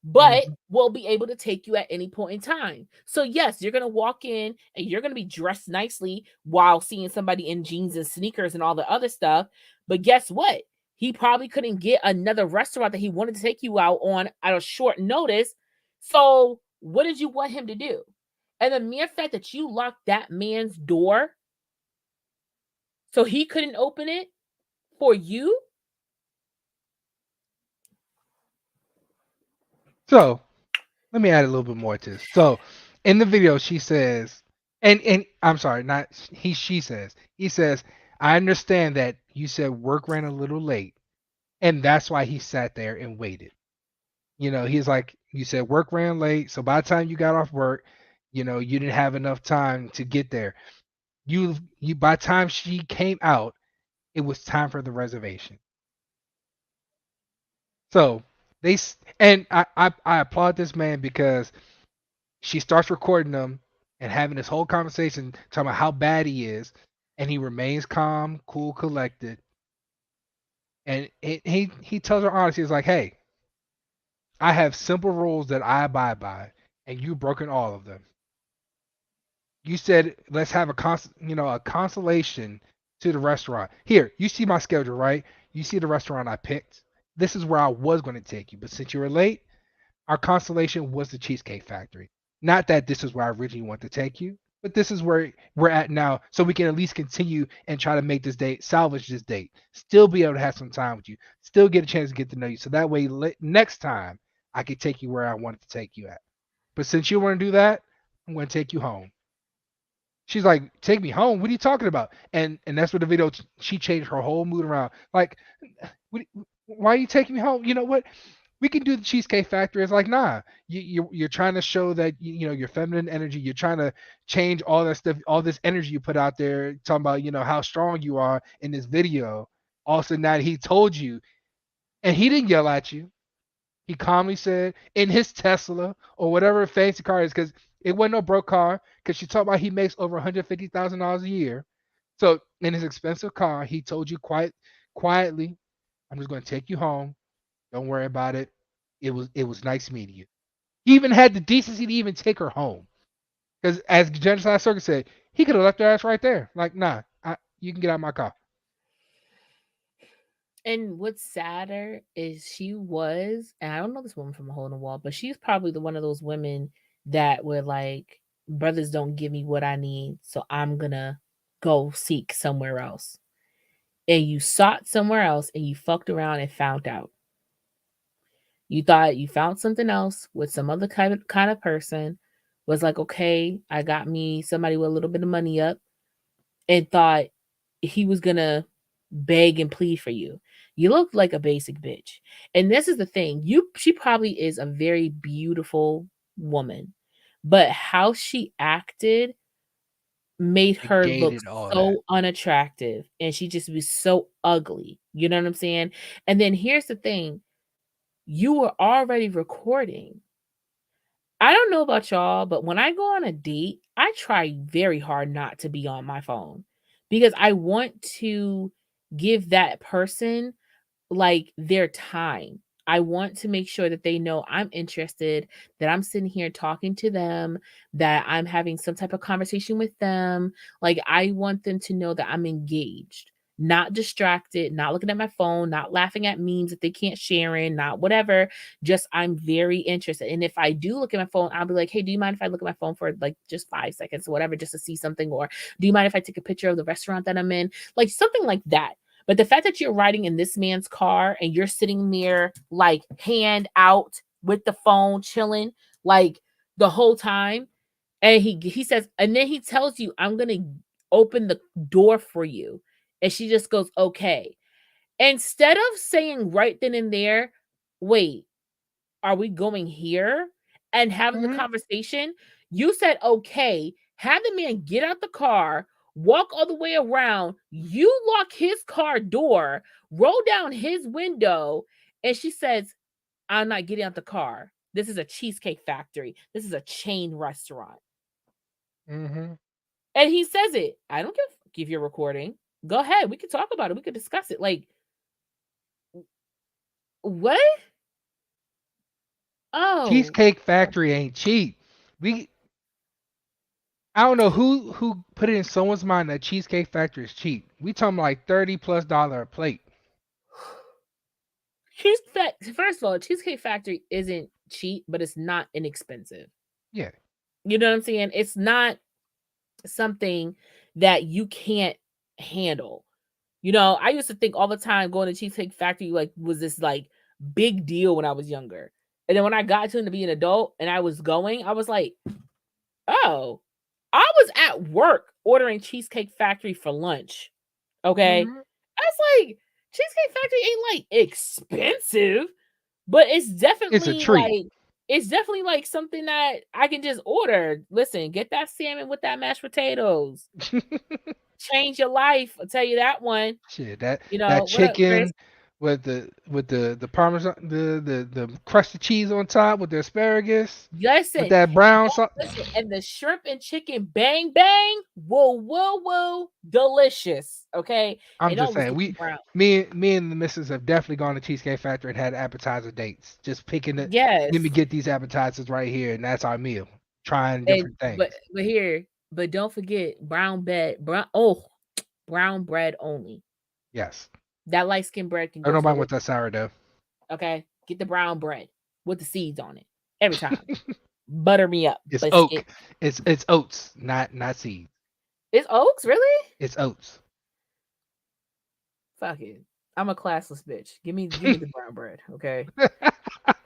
but will be able to take you at any point in time. So yes, you're going to walk in and you're going to be dressed nicely while seeing somebody in jeans and sneakers and all the other stuff. But guess what? He probably couldn't get another restaurant that he wanted to take you out on at a short notice. So what did you want him to do? And the mere fact that you locked that man's door so he couldn't open it for you. So let me add a little bit more to this. So in the video, she says, and I'm sorry, not she says, he says, I understand that you said work ran a little late, and that's why he sat there and waited. You know, he's like, you said work ran late, so by the time you got off work, you know, you didn't have enough time to get there. You by the time she came out, it was time for the reservation. So I applaud this man because she starts recording them and having this whole conversation talking about how bad he is, and he remains calm, cool, collected. And he tells her honestly, he's like, hey, I have simple rules that I abide by, and you've broken all of them. You said let's have a consolation to the restaurant. Here, you see my schedule, right? You see the restaurant I picked. This is where I was going to take you, but since you were late, our consolation was the Cheesecake Factory. Not that this is where I originally wanted to take you, but this is where we're at now, so we can at least continue and try to make this date, salvage this date, still be able to have some time with you, still get a chance to get to know you, so that way next time I can take you where I wanted to take you at. But since you want to do that, I'm going to take you home. She's like, take me home? What are you talking about? And that's what the video, she changed her whole mood around. Like, why are you taking me home? You know what? we can do the Cheesecake Factory. It's like, nah, you're trying to show that your feminine energy. You're trying to change all that stuff, all this energy you put out there, talking about how strong you are in this video. All of a sudden, now he told you, and he didn't yell at you. He calmly said in his Tesla or whatever fancy car is, because it wasn't no broke car. Because she talked about he makes over $150,000 a year. So in his expensive car, he told you quietly, "I'm just going to take you home. Don't worry about it. It was nice meeting you." He even had the decency to even take her home. Because as Genocide Circus said, he could have left her ass right there. Like, nah, you can get out of my car. And what's sadder is she was, and I don't know this woman from a hole in the wall, but she's probably one of those women that were like, brothers don't give me what I need, so I'm gonna go seek somewhere else. And you sought somewhere else and you fucked around and found out. You thought you found something else with some other kind of person, was like, okay, I got me somebody with a little bit of money up, and thought he was gonna beg and plead for you. You look like a basic bitch. And this is the thing. She probably is a very beautiful woman, but how she acted made her look so unattractive, and she just was so ugly. You know what I'm saying? And then here's the thing. You were already recording. I don't know about y'all, but when I go on a date, I try very hard not to be on my phone because I want to give that person like their time. I want to make sure that they know I'm interested, that I'm sitting here talking to them, that I'm having some type of conversation with them. Like, I want them to know that I'm engaged, not distracted, not looking at my phone, not laughing at memes that they can't share in, not whatever. Just I'm very interested. And if I do look at my phone, I'll be like, hey, do you mind if I look at my phone for like just 5 seconds or whatever, just to see something? Or do you mind if I take a picture of the restaurant that I'm in? Like something like that. But the fact that you're riding in this man's car and you're sitting there like hand out with the phone chilling like the whole time, and he says, and then he tells you, I'm gonna open the door for you, and she just goes, okay. Instead of saying right then and there, wait, are we going here? And having the conversation, you said okay, have the man get out the car, walk all the way around, you lock his car door, roll down his window, and she says, I'm not getting out the car. This is a Cheesecake Factory. This is a chain restaurant. And he says it. I don't give you a recording. Go ahead. We can talk about it. We can discuss it. Like, what? Oh, Cheesecake Factory ain't cheap. I don't know who put it in someone's mind that Cheesecake Factory is cheap. We talking like $30+ a plate. First of all, Cheesecake Factory isn't cheap, but it's not inexpensive. Yeah. You know what I'm saying? It's not something that you can't handle. You know, I used to think all the time going to Cheesecake Factory like was this like big deal when I was younger. And then when I got to be an adult and I was going, I was like, oh, I was at work ordering Cheesecake Factory for lunch. Okay. I was like, Cheesecake Factory ain't like expensive, but it's definitely a treat. Like it's definitely like something that I can just order. Listen, get that salmon with that mashed potatoes. Change your life. I'll tell you that one. Shit, that chicken with the parmesan, the crusted cheese on top with the asparagus. Listen, with that brown sauce. Listen, and the shrimp and chicken bang bang. Whoa, delicious. Okay, I'm just saying, me and the missus have definitely gone to Cheesecake Factory and had appetizer dates. Just picking it. Yes. Let me get these appetizers right here, and that's our meal. Trying different things. But don't forget brown bread only. Yes. That light skin bread can go. I don't mind with that sourdough. Okay, get the brown bread with the seeds on it every time. Butter me up. It's oat. It's oats, not seeds. It's oats, really? It's oats. Fuck it. I'm a classless bitch. Give me the brown bread, okay?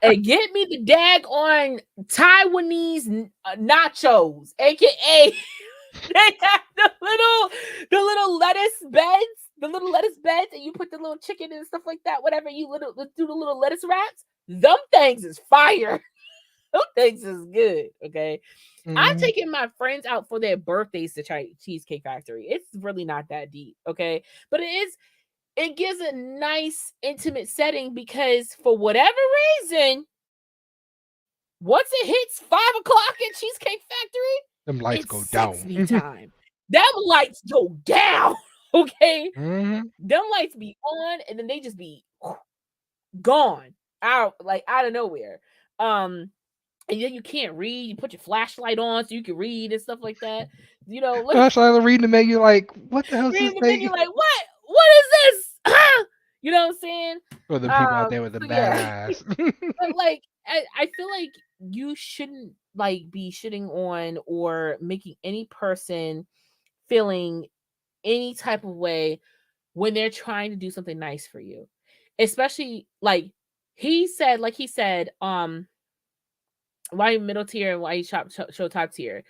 And get me the daggone Taiwanese nachos, aka they have the little lettuce beds the little lettuce beds, and you put the little chicken and stuff like that, whatever, you do the little lettuce wraps, them things is fire. Them things is good, okay? I'm taking my friends out for their birthdays to try Cheesecake Factory. It's really not that deep, okay? But it gives a nice intimate setting because for whatever reason, once it hits 5 o'clock at Cheesecake Factory, them lights go down. Time. Them lights go down, okay? Mm-hmm. Them lights be on and then they just be gone out of nowhere. And then you can't read. You put your flashlight on so you can read and stuff like that. You know, flashlight reading the menu, like, what the hell is this thing? Like, what is this? You know what I'm saying? For the people out there with the bad ass. But like, I feel like you shouldn't like be shitting on or making any person feeling any type of way when they're trying to do something nice for you, especially like he said, why middle tier and why you show top tier.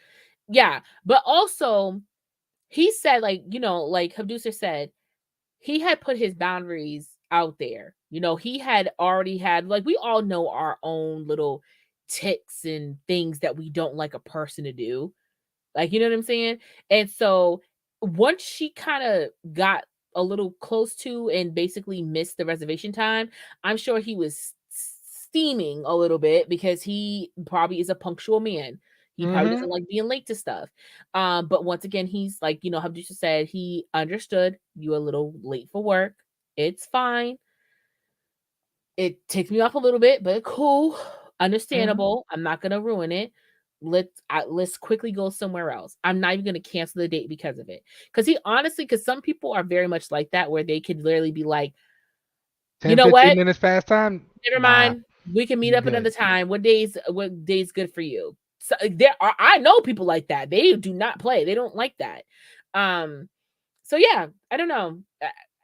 Yeah. But also he said, like, you know, like Habduser said, he had put his boundaries out there. You know, he had already had, like, we all know our own little ticks and things that we don't like a person to do. Like, you know what I'm saying? And so once she kind of got a little close to and basically missed the reservation time, I'm sure he was steaming a little bit because he probably is a punctual man. He probably doesn't like being late to stuff. But once again, he's like, you know, Habdusha said, he understood you a little late for work. It's fine. It takes me off a little bit, but cool. Understandable. I'm not gonna ruin it. Let's quickly go somewhere else. I'm not even gonna cancel the date because of it. Because some people are very much like that, where they could literally be like, 10, you know 15 what? minutes past time. Never mind. We can meet up another time. What day's good for you? So I know people like that. They do not play. They don't like that. So yeah, I don't know.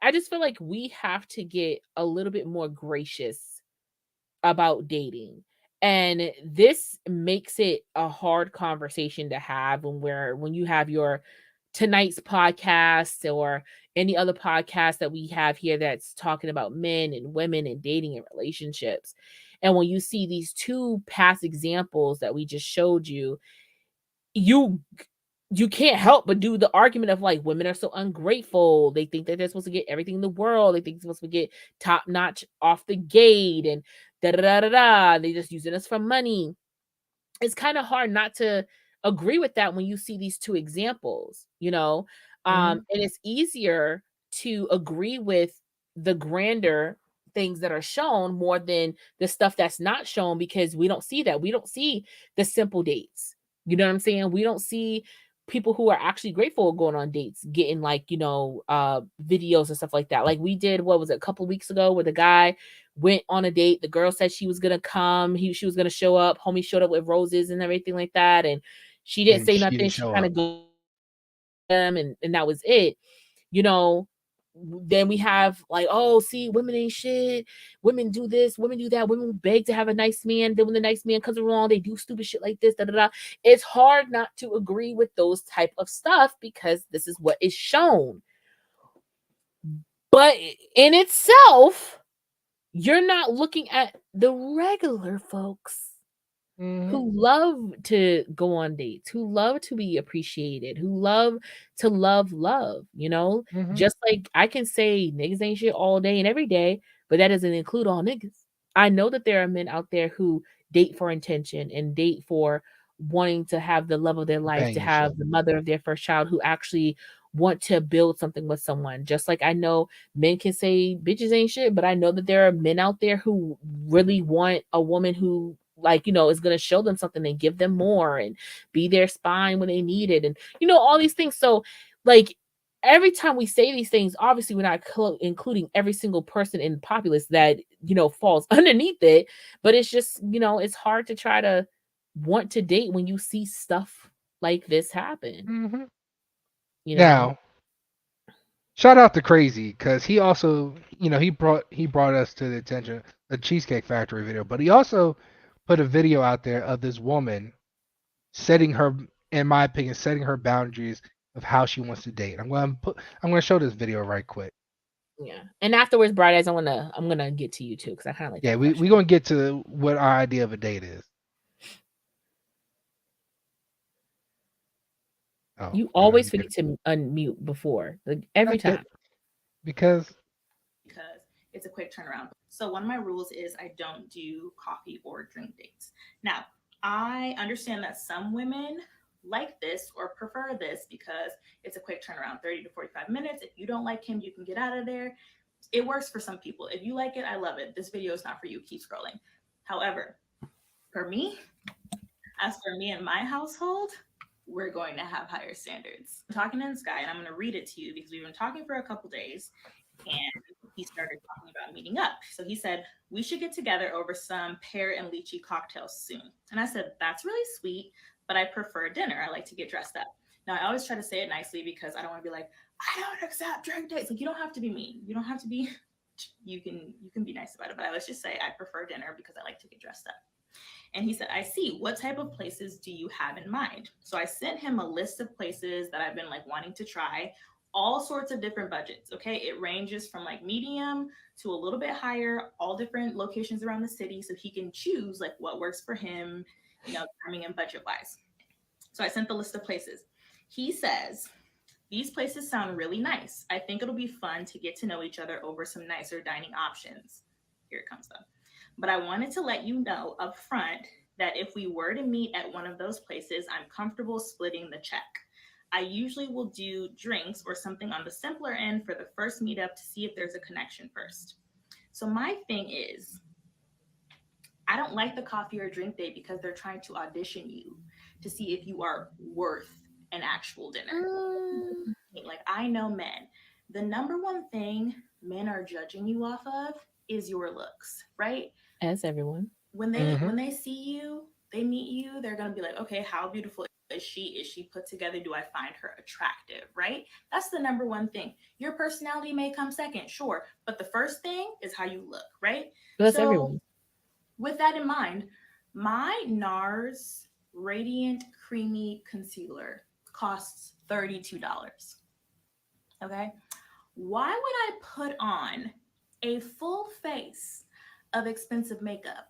I just feel like we have to get a little bit more gracious about dating. And this makes it a hard conversation to have when you have your tonight's podcast or any other podcast that we have here that's talking about men and women and dating and relationships. And when you see these two past examples that we just showed you, you can't help but do the argument of like, women are so ungrateful. They think that they're supposed to get everything in the world. They think they're supposed to get top notch off the gate and da da da da da. They just using us for money. It's kind of hard not to agree with that when you see these two examples, you know. And it's easier to agree with the grander things that are shown more than the stuff that's not shown, because we don't see that. We don't see the simple dates. You know what I'm saying? We don't see people who are actually grateful going on dates getting, like, you know, videos and stuff like that. Like we did, what was it, a couple of weeks ago, where the guy went on a date. The girl said she was gonna come. She was gonna show up. Homie showed up with roses and everything like that, and she didn't say nothing. She kind of go them, and that was it. You know. Then we have like, oh, see, women ain't shit. Women do this, women do that. Women beg to have a nice man. Then when the nice man comes along, they do stupid shit like this. Da da da. It's hard not to agree with those type of stuff because this is what is shown. But in itself, you're not looking at the regular folks who love to go on dates, who love to be appreciated, who love to love, you know? Just like I can say niggas ain't shit all day and every day, but that doesn't include all niggas. I know that there are men out there who date for intention and date for wanting to have the love of their life, to have the mother of their first child, who actually want to build something with someone. Just like I know men can say bitches ain't shit, but I know that there are men out there who really want a woman who, like, you know, is going to show them something and give them more and be their spine when they need it. And, you know, all these things. So like every time we say these things, obviously we're not including every single person in the populace that, you know, falls underneath it. But it's just, you know, it's hard to try to want to date when you see stuff like this happen. You know? Now, shout out to Crazy, because he also, you know, he brought us to the attention the Cheesecake Factory video, but he also put a video out there of this woman setting her, in my opinion, setting her boundaries of how she wants to date. I'm going to show this video right quick. Yeah. And afterwards, Bright Eyes, I'm gonna get to you too, because I kind of like. Yeah, we're gonna get to what our idea of a date is. Oh, you always forget to unmute before, like every time. Because it's a quick turnaround. So one of my rules is I don't do coffee or drink dates. Now, I understand that some women like this or prefer this because it's a quick turnaround, 30 to 45 minutes. If you don't like him, you can get out of there. It works for some people. If you like it, I love it. This video is not for you. Keep scrolling. However, for me, as for me and my household, we're going to have higher standards. I'm talking to this guy, and I'm going to read it to you because we've been talking for a couple days, and he started talking about meeting up. So he said, we should get together over some pear and lychee cocktails soon. And I said, that's really sweet, but I prefer dinner. I like to get dressed up. Now, I always try to say it nicely because I don't want to be like, I don't accept drink dates. Like, you don't have to be mean. You don't have to be, you can be nice about it. But I always just say, I prefer dinner because I like to get dressed up. And he said, I see. What type of places do you have in mind? So I sent him a list of places that I've been like wanting to try, all sorts of different budgets. Okay. It ranges from like medium to a little bit higher, all different locations around the city. So he can choose like what works for him, timing and budget wise. So I sent the list of places. He says, these places sound really nice. I think it'll be fun to get to know each other over some nicer dining options. Here it comes though. But I wanted to let you know up front that if we were to meet at one of those places, I'm comfortable splitting the check. I usually will do drinks or something on the simpler end for the first meetup to see if there's a connection first. So my thing is, I don't like the coffee or drink date because they're trying to audition you to see if you are worth an actual dinner. Like, I know men. The number one thing men are judging you off of is your looks, right? As everyone. When they see you, they meet you, they're going to be like, okay, how beautiful is she? Is she put together? Do I find her attractive, right? That's the number one thing. Your personality may come second, sure. But the first thing is how you look, right? That's everyone. With that in mind, my NARS Radiant Creamy Concealer costs $32. Okay. Why would I put on a full face of expensive makeup,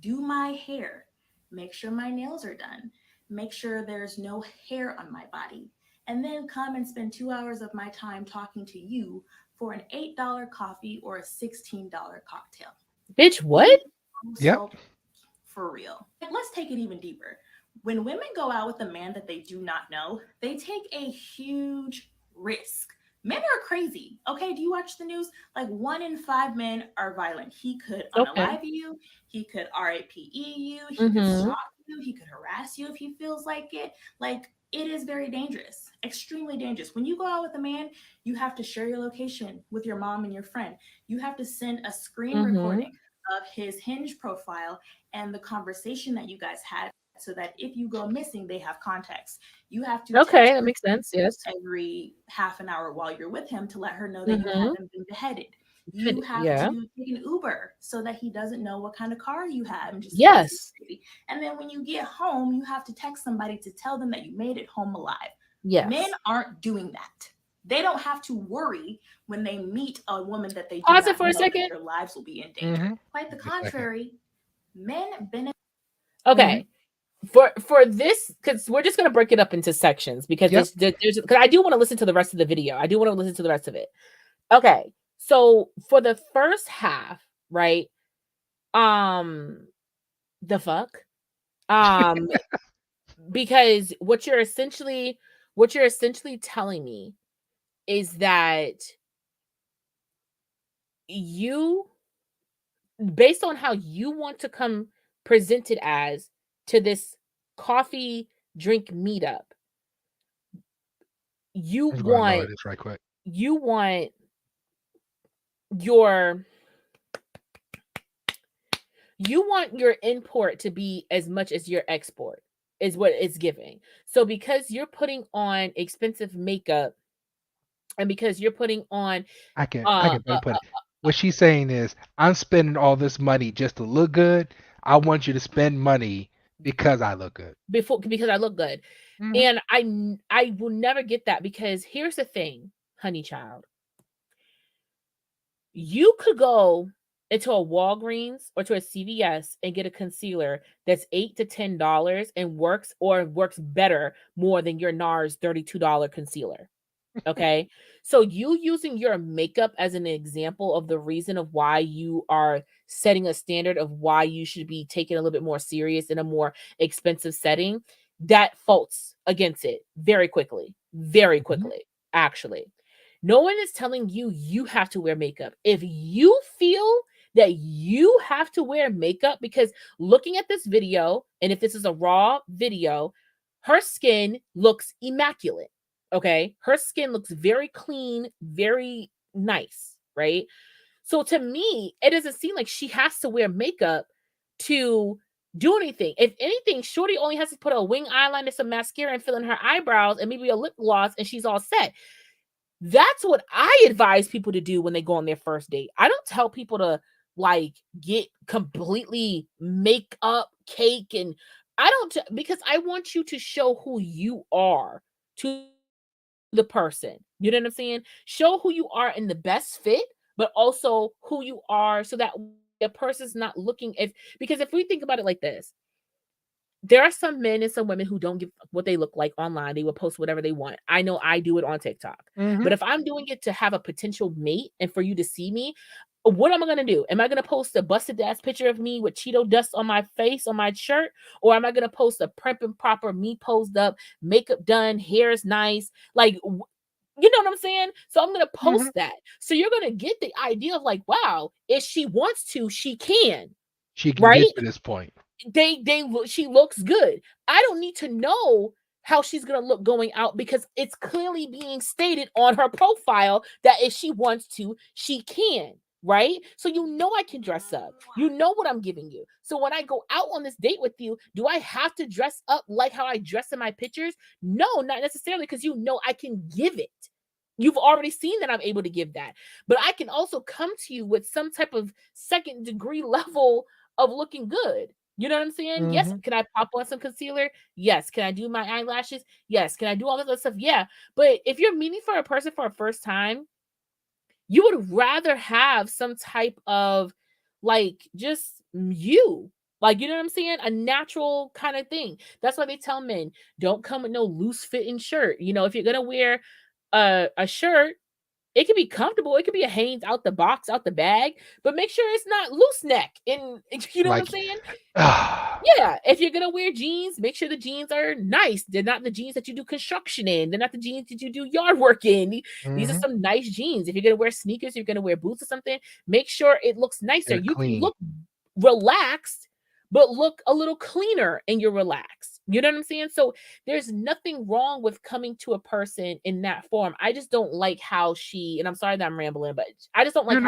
do my hair, make sure my nails are done, make sure there's no hair on my body, and then come and spend 2 hours of my time talking to you for an $8 coffee or a $16 cocktail? Bitch, what? Yep. For real. Let's take it even deeper. When women go out with a man that they do not know, they take a huge risk. Men are crazy. Okay, do you watch the news? Like 1 in 5 men are violent. He could unalive you. He could RAPE you. He could stalk you. He could harass you if he feels like it. Like, it is very dangerous, extremely dangerous. When you go out with a man, you have to share your location with your mom and your friend. You have to send a screen recording of his Hinge profile and the conversation that you guys had, so that if you go missing, they have context. You have to that makes sense. Yes. Every half an hour while you're with him to let her know that you haven't been beheaded. You have to take an Uber so that he doesn't know what kind of car you have. And just and then when you get home, you have to text somebody to tell them that you made it home alive. Yes. Men aren't doing that. They don't have to worry when they meet a woman that they do Pause not it for know a second. Their lives will be in danger. Quite the contrary. Men benefit. Okay. For this, because we're just going to break it up into sections, because there's because I do want to listen to the rest of the video. I do want to listen to the rest of it. Okay. So for the first half, right? The fuck? Because what you're essentially telling me is that you, based on how you want to come presented as to this coffee drink meetup, you want this right quick. You want your import to be as much as your export is what it's giving. So because you're putting on expensive makeup, and because you're putting on, I can put it. What she's saying is, I'm spending all this money just to look good. I want you to spend money because I look good. Because I look good. And I will never get that, because here's the thing, honey child. You could go into a Walgreens or to a CVS and get a concealer that's $8 to $10 and works better more than your NARS $32 concealer. Okay. So you using your makeup as an example of the reason of why you are setting a standard of why you should be taken a little bit more serious in a more expensive setting, that faults against it very quickly. Very quickly, actually. No one is telling you you have to wear makeup. If you feel that you have to wear makeup, because looking at this video, and if this is a raw video, her skin looks immaculate. Okay. Her skin looks very clean, very nice. Right. So to me, it doesn't seem like she has to wear makeup to do anything. If anything, Shorty only has to put a wing eyeliner, some mascara, and fill in her eyebrows and maybe a lip gloss, and she's all set. That's what I advise people to do when they go on their first date. I don't tell people to like get completely makeup cake, and I don't because I want you to show who you are to the person. You know what I'm saying? Show who you are in the best fit, but also who you are so that the person's not looking because if we think about it like this, there are some men and some women who don't give what they look like online. They will post whatever they want. I know I do it on TikTok. But if I'm doing it to have a potential mate and for you to see me, what am I going to do? Am I going to post a busted ass picture of me with Cheeto dust on my face, on my shirt? Or am I going to post a prep and proper me posed up, makeup done, hair is nice? Like, you know what I'm saying? So I'm going to post that. So you're going to get the idea of like, wow, if she wants to, she can. She can right? get to this point. She looks good. I don't need to know how she's gonna look going out because it's clearly being stated on her profile that if she wants to, she can. Right? So you know I can dress up. You know what I'm giving you. So when I go out on this date with you, do I have to dress up like how I dress in my pictures? No, not necessarily, because you know I can give it. You've already seen that I'm able to give that. But I can also come to you with some type of second degree level of looking good. You know what I'm saying? Yes. Can I pop on some concealer? Yes. Can I do my eyelashes? Yes. Can I do all this other stuff? Yeah. But if you're meeting for a person for a first time, you would rather have some type of like just you. Like, you know what I'm saying? A natural kind of thing. That's why they tell men don't come with no loose fitting shirt. You know, if you're going to wear a shirt, it can be comfortable. It could be a Hanes out the box, out the bag, but make sure it's not loose neck. And you know what I'm saying? Yeah. If you're gonna wear jeans, make sure the jeans are nice. They're not the jeans that you do construction in. They're not the jeans that you do yard work in. These are some nice jeans. If you're gonna wear sneakers, you're gonna wear boots or something, make sure it looks nicer. They're You can clean. look relaxed, but look a little cleaner and you're relaxed. You know what I'm saying? So there's nothing wrong with coming to a person in that form. I just don't like how she, and I'm sorry that I'm rambling, but I just don't like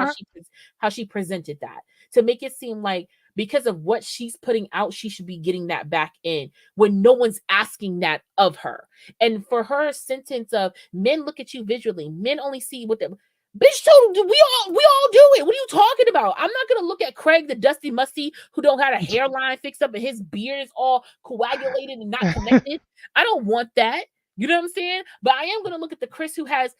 how she presented that to make it seem like because of what she's putting out, she should be getting that back in when no one's asking that of her. And for her sentence of men look at you visually, men only see what the bitch told we all do it. What are you talking about? I'm not gonna look at Craig the dusty musty who don't have a hairline fixed up and his beard is all coagulated and not connected. I don't want that. You know what I'm saying? But I am gonna look at the Chris who has,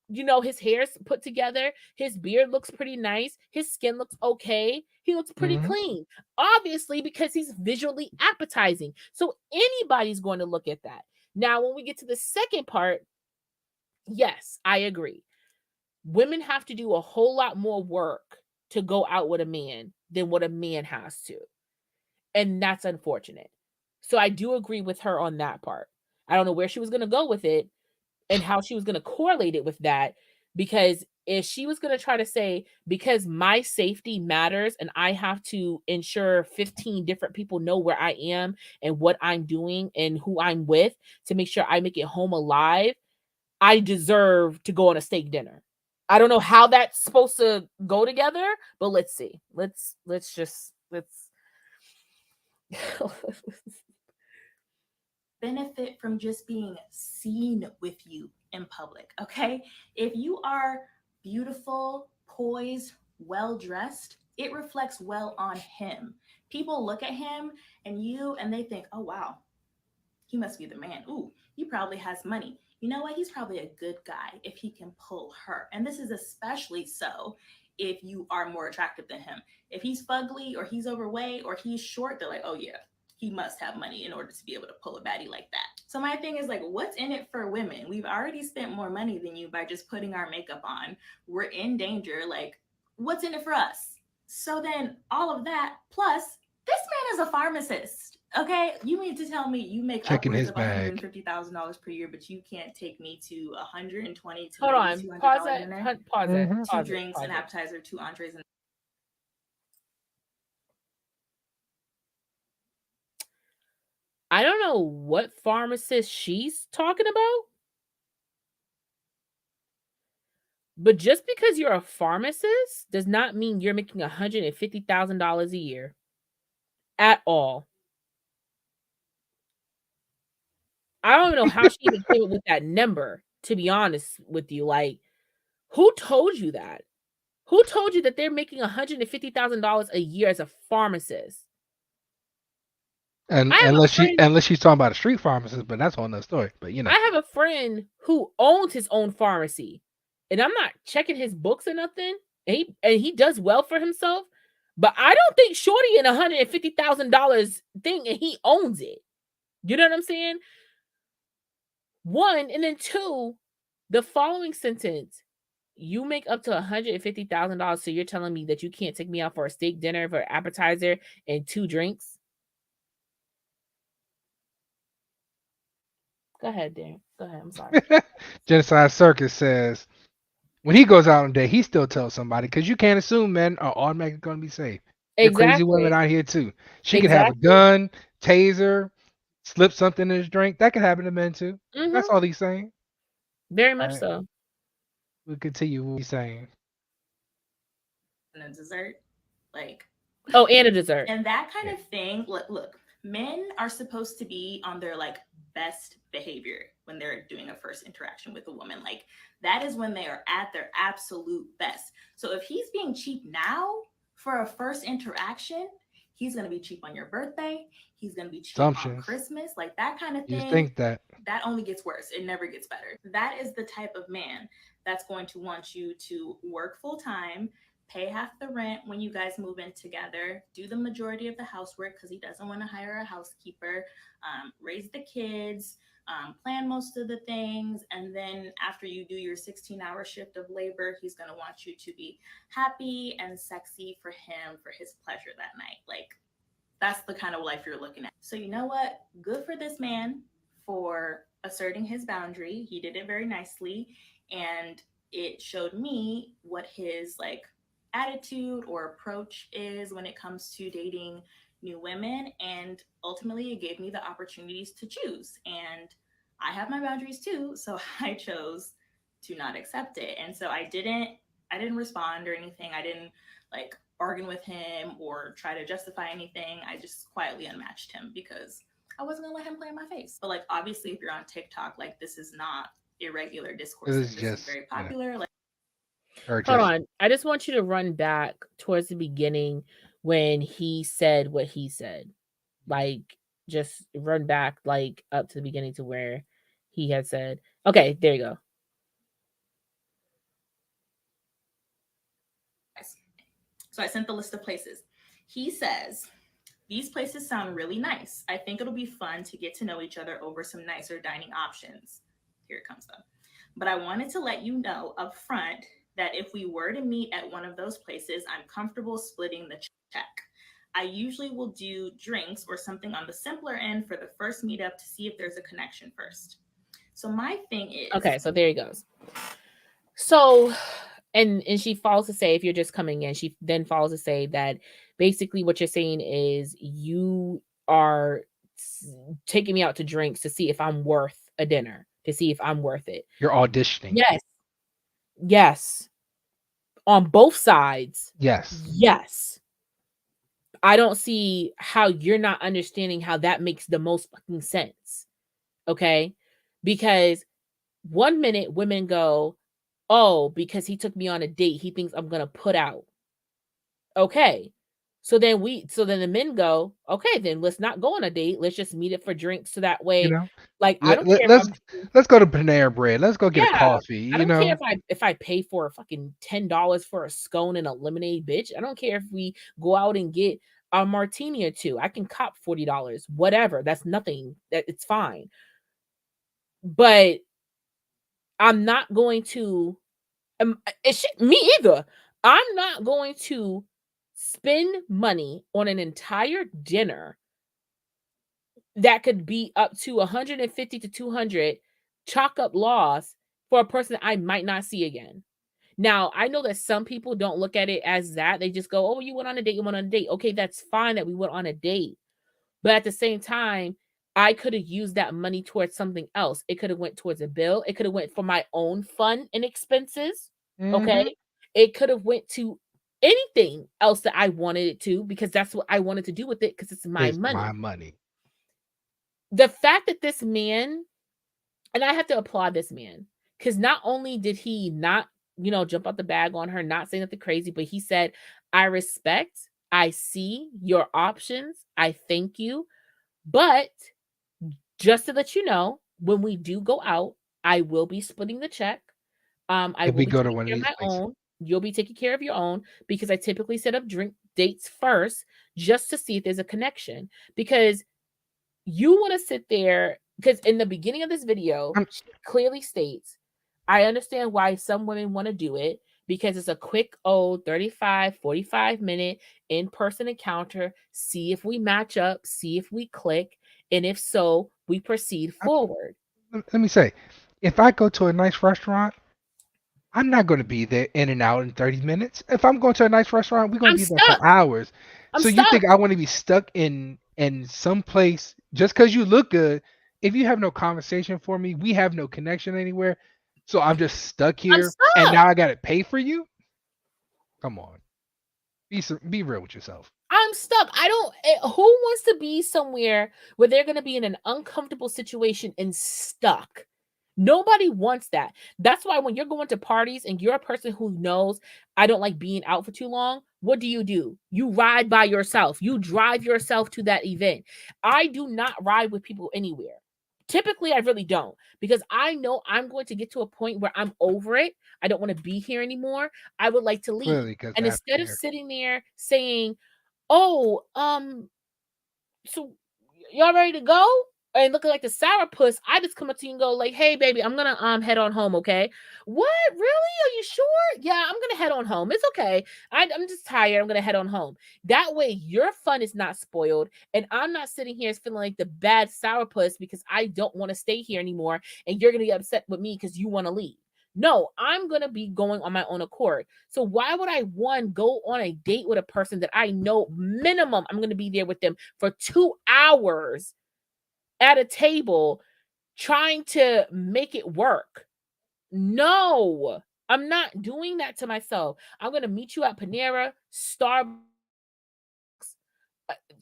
you know, his hair's put together, his beard looks pretty nice, his skin looks okay, he looks pretty clean, obviously, because he's visually appetizing. So anybody's going to look at that. Now, when we get to the second part, yes, I agree. Women have to do a whole lot more work to go out with a man than what a man has to. And that's unfortunate. So I do agree with her on that part. I don't know where she was going to go with it and how she was going to correlate it with that, because if she was going to try to say because my safety matters and I have to ensure 15 different people know where I am and what I'm doing and who I'm with to make sure I make it home alive, I deserve to go on a steak dinner. I don't know how that's supposed to go together, but let's see. Let's benefit from just being seen with you in public. Okay. If you are beautiful, poised, well dressed, it reflects well on him. People look at him and they think, oh, wow, he must be the man. Ooh, he probably has money. You know what? He's probably a good guy if he can pull her. And this is especially so if you are more attractive than him. If he's fugly or he's overweight or he's short, they're like, oh yeah, he must have money in order to be able to pull a baddie like that. So my thing is like, what's in it for women? We've already spent more money than you by just putting our makeup on. We're in danger. Like, what's in it for us? So then all of that, plus this man is a pharmacist. Okay, you mean to tell me you make upwards of $150,000 per year, but you can't take me to 120 to hold on, $200 dinner? Pause it. Two drinks, an appetizer, 2 entrees, and I don't know what pharmacist she's talking about, but just because you're a pharmacist does not mean you're making $150,000 a year at all. I don't even know how she even came up with that number, to be honest with you. Like, who told you that? Who told you that they're making $150,000 a year as a pharmacist? And unless she's talking about a street pharmacist, but that's another story. But you know, I have a friend who owns his own pharmacy, and I'm not checking his books or nothing. And he does well for himself, but I don't think Shorty in $150,000 thing, and he owns it. You know what I'm saying? One, and then two, the following sentence: you make up to $150,000, so you're telling me that you can't take me out for a steak dinner, for an appetizer, and 2 drinks? Go ahead, Dan. Go ahead. I'm sorry. Genocide Circus says when he goes out on a date, he still tells somebody because you can't assume men are automatically going to be safe. There are crazy women out here too. She could have a gun, taser, slip something in his drink. That could happen to men too. Mm-hmm. That's all he's saying. Very much so. We'll continue what he's saying. And a dessert, like and a dessert, and that kind of thing. Look, men are supposed to be on their like best behavior when they're doing a first interaction with a woman. Like that is when they are at their absolute best. So if he's being cheap now for a first interaction, he's going to be cheap on your birthday. He's going to be cheap on Christmas, like that kind of thing. You think that only gets worse. It never gets better. That is the type of man that's going to want you to work full time, pay half the rent when you guys move in together, do the majority of the housework because he doesn't want to hire a housekeeper, raise the kids, plan most of the things. And then after you do your 16-hour shift of labor, he's going to want you to be happy and sexy for him, for his pleasure that night. Like, that's the kind of life you're looking at. So you know what? Good for this man for asserting his boundary. He did it very nicely. And it showed me what his like attitude or approach is when it comes to dating new women. And ultimately it gave me the opportunities to choose. And I have my boundaries too. So I chose to not accept it. And so I didn't respond or anything. I didn't like bargain with him or try to justify anything. I just quietly unmatched him because I wasn't gonna let him play in my face. But like obviously if you're on TikTok, like this is not irregular discourse. This is very popular. Like hold on. I just want you to run back towards the beginning when he said what he said. Like just run back like up to the beginning to where he had said, okay, there you go. So I sent the list of places. He says, these places sound really nice. I think it'll be fun to get to know each other over some nicer dining options. Here it comes though. But I wanted to let you know up front that if we were to meet at one of those places, I'm comfortable splitting the check. I usually will do drinks or something on the simpler end for the first meetup to see if there's a connection first. So my thing is... Okay, so there he goes. So... And she follows to say, if you're just coming in, she then follows to say that basically what you're saying is you are taking me out to drinks to see if I'm worth a dinner, to see if I'm worth it. You're auditioning. Yes. Yes. On both sides. Yes. Yes. I don't see how you're not understanding how that makes the most fucking sense. Okay? Because one minute women go, oh, because he took me on a date, he thinks I'm going to put out. Okay. So then the men go, okay, then let's not go on a date. Let's just meet it for drinks. So that way, like, I don't care if let's go to Panera Bread. Let's go get a coffee. I don't care if I pay for fucking $10 for a scone and a lemonade, bitch. I don't care if we go out and get a martini or two. I can cop $40, whatever. That's nothing. That it's fine. But I'm not going to. Me either. I'm not going to spend money on an entire dinner that could be up to 150 to 200 chalk up loss for a person that I might not see again. Now, I know that some people don't look at it as that. They just go, oh, you went on a date, you went on a date. Okay, that's fine that we went on a date. But at the same time, I could have used that money towards something else. It could have went towards a bill. It could have went for my own fun and expenses. Okay. It could have went to anything else that I wanted it to, because that's what I wanted to do with it, because it's my money. The fact that this man, and I have to applaud this man, because not only did he not, jump out the bag on her, not say nothing crazy, but he said, I respect, I see your options, I thank you, but just to let you know, when we do go out, I will be splitting the check. I will be taking care of my own. You'll be taking care of your own, because I typically set up drink dates first just to see if there's a connection. Because you want to sit there, because in the beginning of this video, she clearly states, I understand why some women want to do it, because it's a quick 35, 45-minute in-person encounter. See if we match up, see if we click, and if so, we proceed forward. Let me say, if I go to a nice restaurant, I'm not going to be there in and out in 30 minutes. If I'm going to a nice restaurant, we're going to be there for hours. So you think I want to be stuck in some place just because you look good? If you have no conversation for me, we have no connection anywhere. So I'm just stuck here, and now I got to pay for you? Come on. Be real with yourself. I'm stuck. Who wants to be somewhere where they're going to be in an uncomfortable situation and stuck? Nobody wants that. That's why when you're going to parties and you're a person who knows I don't like being out for too long, what do? You ride by yourself. You drive yourself to that event. I do not ride with people anywhere. Typically, I really don't, because I know I'm going to get to a point where I'm over it. I don't want to be here anymore. I would like to leave. And instead of sitting there saying, oh, so y'all ready to go? And looking like the sourpuss, I just come up to you and go like, hey, baby, I'm going to head on home, okay? What? Really? Are you sure? Yeah, I'm going to head on home. It's okay. I'm just tired. I'm going to head on home. That way, your fun is not spoiled, and I'm not sitting here feeling like the bad sourpuss because I don't want to stay here anymore, and you're going to get upset with me because you want to leave. No, I'm going to be going on my own accord. So why would I, go on a date with a person that I know minimum I'm going to be there with them for 2 hours at a table trying to make it work? No, I'm not doing that to myself. I'm going to meet you at Panera, Starbucks.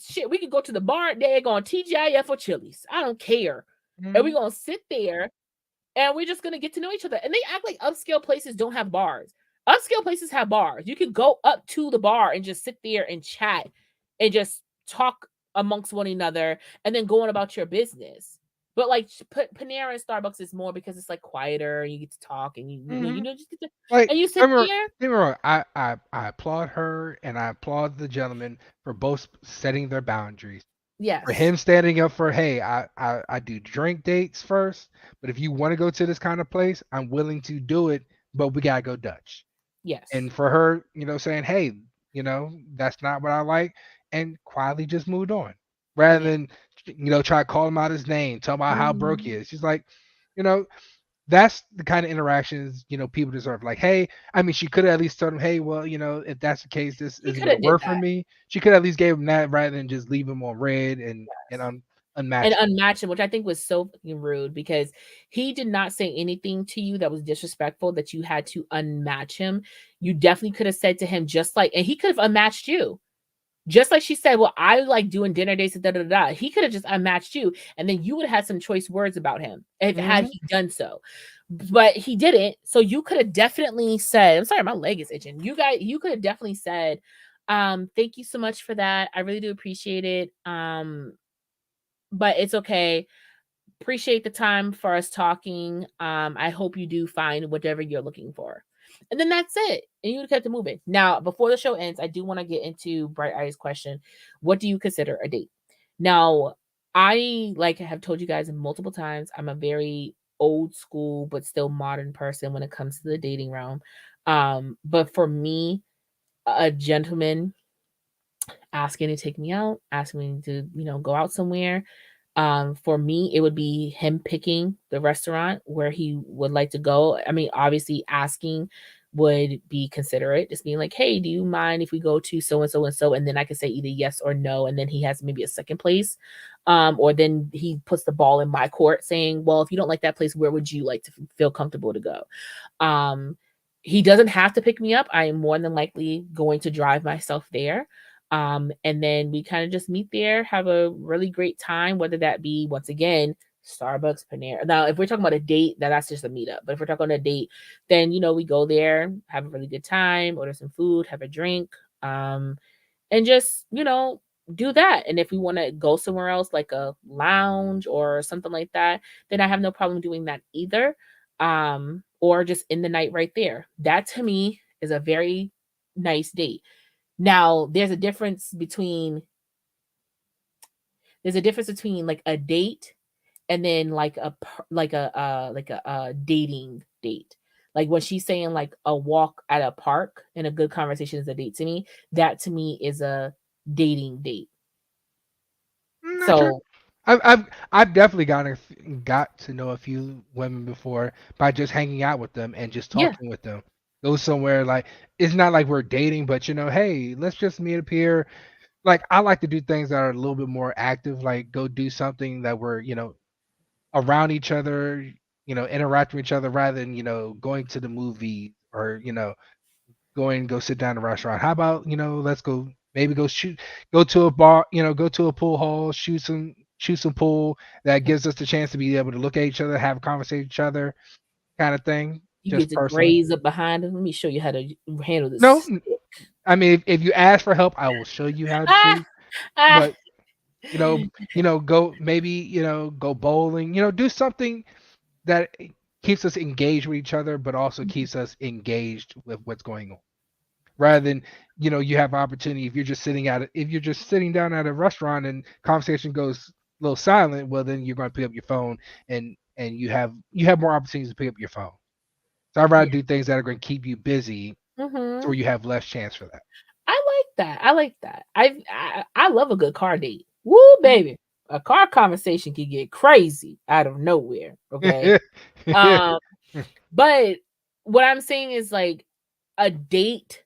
Shit, we could go to the bar day, go on TGIF or Chili's. I don't care. And we're going to sit there and we're just going to get to know each other. And they act like upscale places don't have bars. Upscale places have bars. You can go up to the bar and just sit there and chat and just talk amongst one another and then go on about your business. But like Panera and Starbucks is more because it's like quieter and you get to talk and you just get to, and you sit there. Don't get me wrong, I applaud her and I applaud the gentleman for both setting their boundaries. Yes. For him standing up for, hey, I do drink dates first, but if you want to go to this kind of place, I'm willing to do it, but we gotta go Dutch. Yes. And for her, saying, hey, that's not what I like, and quietly just moved on. Rather than, try to call him out his name, tell him about how broke he is. She's like, that's the kind of interactions, people deserve. Like, hey, I mean, she could have at least told him, hey, well, if that's the case, this isn't going to work for me. She could at least gave him that rather than just leave him on red and unmatch him, which I think was so fucking rude, because he did not say anything to you that was disrespectful that you had to unmatch him. You definitely could have said to him and he could have unmatched you. Just like she said, well, I like doing dinner dates, He could have just unmatched you, and then you would have had some choice words about him had he done so. But he didn't. So you could have definitely said, I'm sorry, my leg is itching. You could have definitely said, Thank you so much for that. I really do appreciate it. But it's okay. Appreciate the time for us talking. I hope you do find whatever you're looking for. And then that's it. And you kept it moving. Now, before the show ends, I do want to get into Bright Eyes' question. What do you consider a date? Now, I have told you guys multiple times, I'm a very old school but still modern person when it comes to the dating realm. But for me, a gentleman asking to take me out, asking me to, go out somewhere. For me, it would be him picking the restaurant where he would like to go. I mean, obviously asking would be considerate, just being like, hey, do you mind if we go to so and so and so? And then I could say either yes or no. And then he has maybe a second place. Or then he puts the ball in my court saying, well, if you don't like that place, where would you like to feel comfortable to go? He doesn't have to pick me up. I am more than likely going to drive myself there. And then we kind of just meet there, have a really great time, whether that be, once again, Starbucks, Panera. Now, if we're talking about a date, that's just a meetup. But if we're talking on a date, then, we go there, have a really good time, order some food, have a drink, and just, do that. And if we want to go somewhere else, like a lounge or something like that, then I have no problem doing that either. Or just in the night right there. That to me is a very nice date. Now, there's a difference between like a date and then like a dating date. Like when she's saying like a walk at a park and a good conversation is a date to me, that to me is a dating date. Not sure. I've definitely got to know a few women before by just hanging out with them and just talking with them. Go somewhere, like, it's not like we're dating, but hey, let's just meet up here. Like, I like to do things that are a little bit more active, like go do something that we're, around each other, interact with each other rather than, going to the movie or, go sit down at a restaurant. How about, let's go maybe go to a bar, go to a pool hall, shoot some pool. That gives us the chance to be able to look at each other, have a conversation with each other, kind of thing. You just get to personally. graze up behind him. Let me show you how to handle this. No, I mean, if you ask for help, I will show you how to. But go maybe go bowling. Do something that keeps us engaged with each other, but also keeps us engaged with what's going on. Rather than you have opportunity if you're just sitting down at a restaurant and conversation goes a little silent, well then you're going to pick up your phone and you have more opportunities to pick up your phone. So I'd rather do things that are going to keep you busy, so you have less chance for that. I like that. I love a good car date. Woo, baby. A car conversation can get crazy out of nowhere. Okay. But what I'm saying is like a date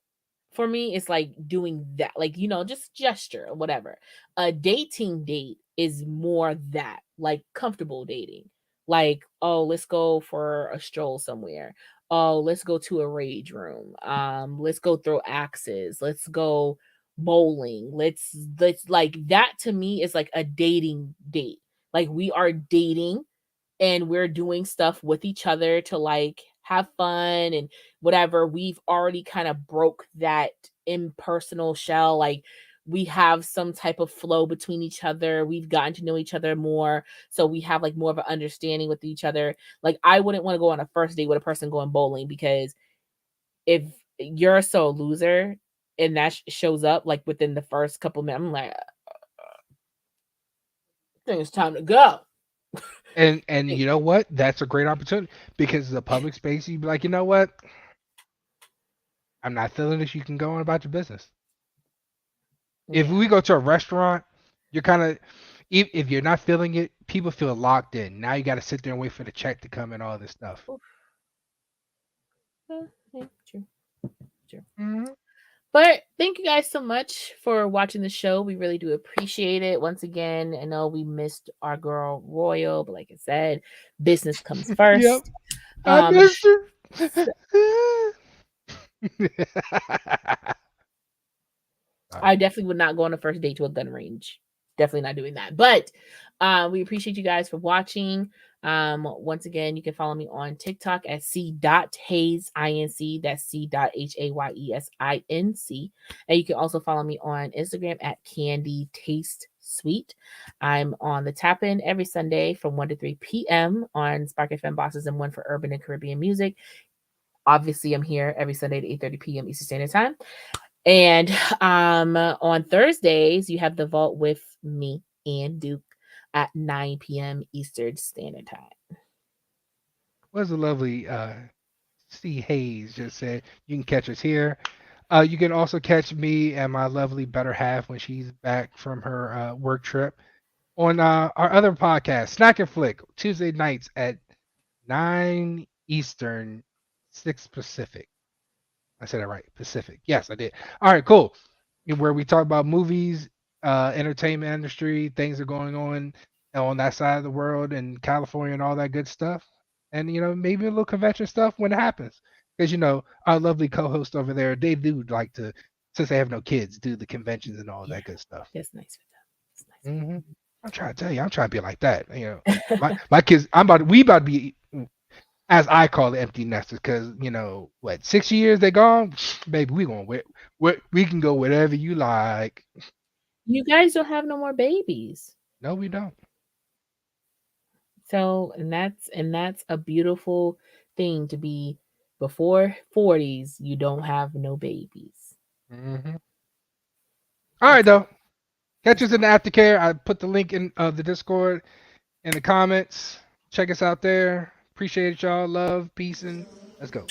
for me is like doing that, like, just gesture or whatever. A dating date is more that, like comfortable dating. Like, oh, let's go for a stroll somewhere. Oh, let's go to a rage room. Let's go throw axes. Let's go bowling. Let's like that to me is like a dating date. Like we are dating and we're doing stuff with each other to like have fun and whatever. We've already kind of broke that impersonal shell. Like we have some type of flow between each other. We've gotten to know each other more. So we have like more of an understanding with each other. Like I wouldn't want to go on a first date with a person going bowling, because if you're so loser and that shows up like within the first couple minutes, I'm like, I think it's time to go. And you know what? That's a great opportunity because the public space. You'd be like, you know what? I'm not feeling this. You can go on about your business. If we go to a restaurant, you're kind of, if you're not feeling it, people feel locked in. Now you got to sit there and wait for the check to come and all this stuff. True. Mm-hmm. But thank you guys so much for watching the show. We really do appreciate it. Once again, I know we missed our girl Royal, but like I said, business comes first. Yep. I missed her. I definitely would not go on a first date to a gun range. definitely not doing that. But we appreciate you guys for watching. Once again, you can follow me on TikTok at c.hayesinc. That's c.hayesInc. And you can also follow me on Instagram at Candy Taste Sweet. I'm on the Tap In every Sunday from 1 to 3 p.m. on Spark FM Bosses and 1 for Urban and Caribbean Music. Obviously, I'm here every Sunday at 8:30 p.m. Eastern Standard Time. And on Thursdays, you have the Vault with me and Duke at 9 p.m. Eastern Standard Time. Was a lovely C. Hayes just said you can catch us here. You can also catch me and my lovely better half when she's back from her work trip on our other podcast, Snack and Flick, Tuesday nights at 9 Eastern, 6 Pacific. I said it right, Pacific. Yes, I did. All right, cool. Where we talk about movies, entertainment industry, things are going on that side of the world in California and all that good stuff. And maybe a little convention stuff when it happens. Because our lovely co-host over there, they do like to, since they have no kids, do the conventions and all that good stuff. That's nice for them. That's nice. Mm-hmm. I'm trying to tell you, I'm trying to be like that. My kids, we about to be, as I call it, empty nesters. Because 6 years they gone, baby, we can go wherever you like. You guys don't have no more babies. No, we don't. So, and that's a beautiful thing to be. Before 40s, you don't have no babies. Mm-hmm. All right, though. Catch us in the aftercare. I put the link in the Discord in the comments. Check us out there. Appreciate y'all. Love, peace, and let's go.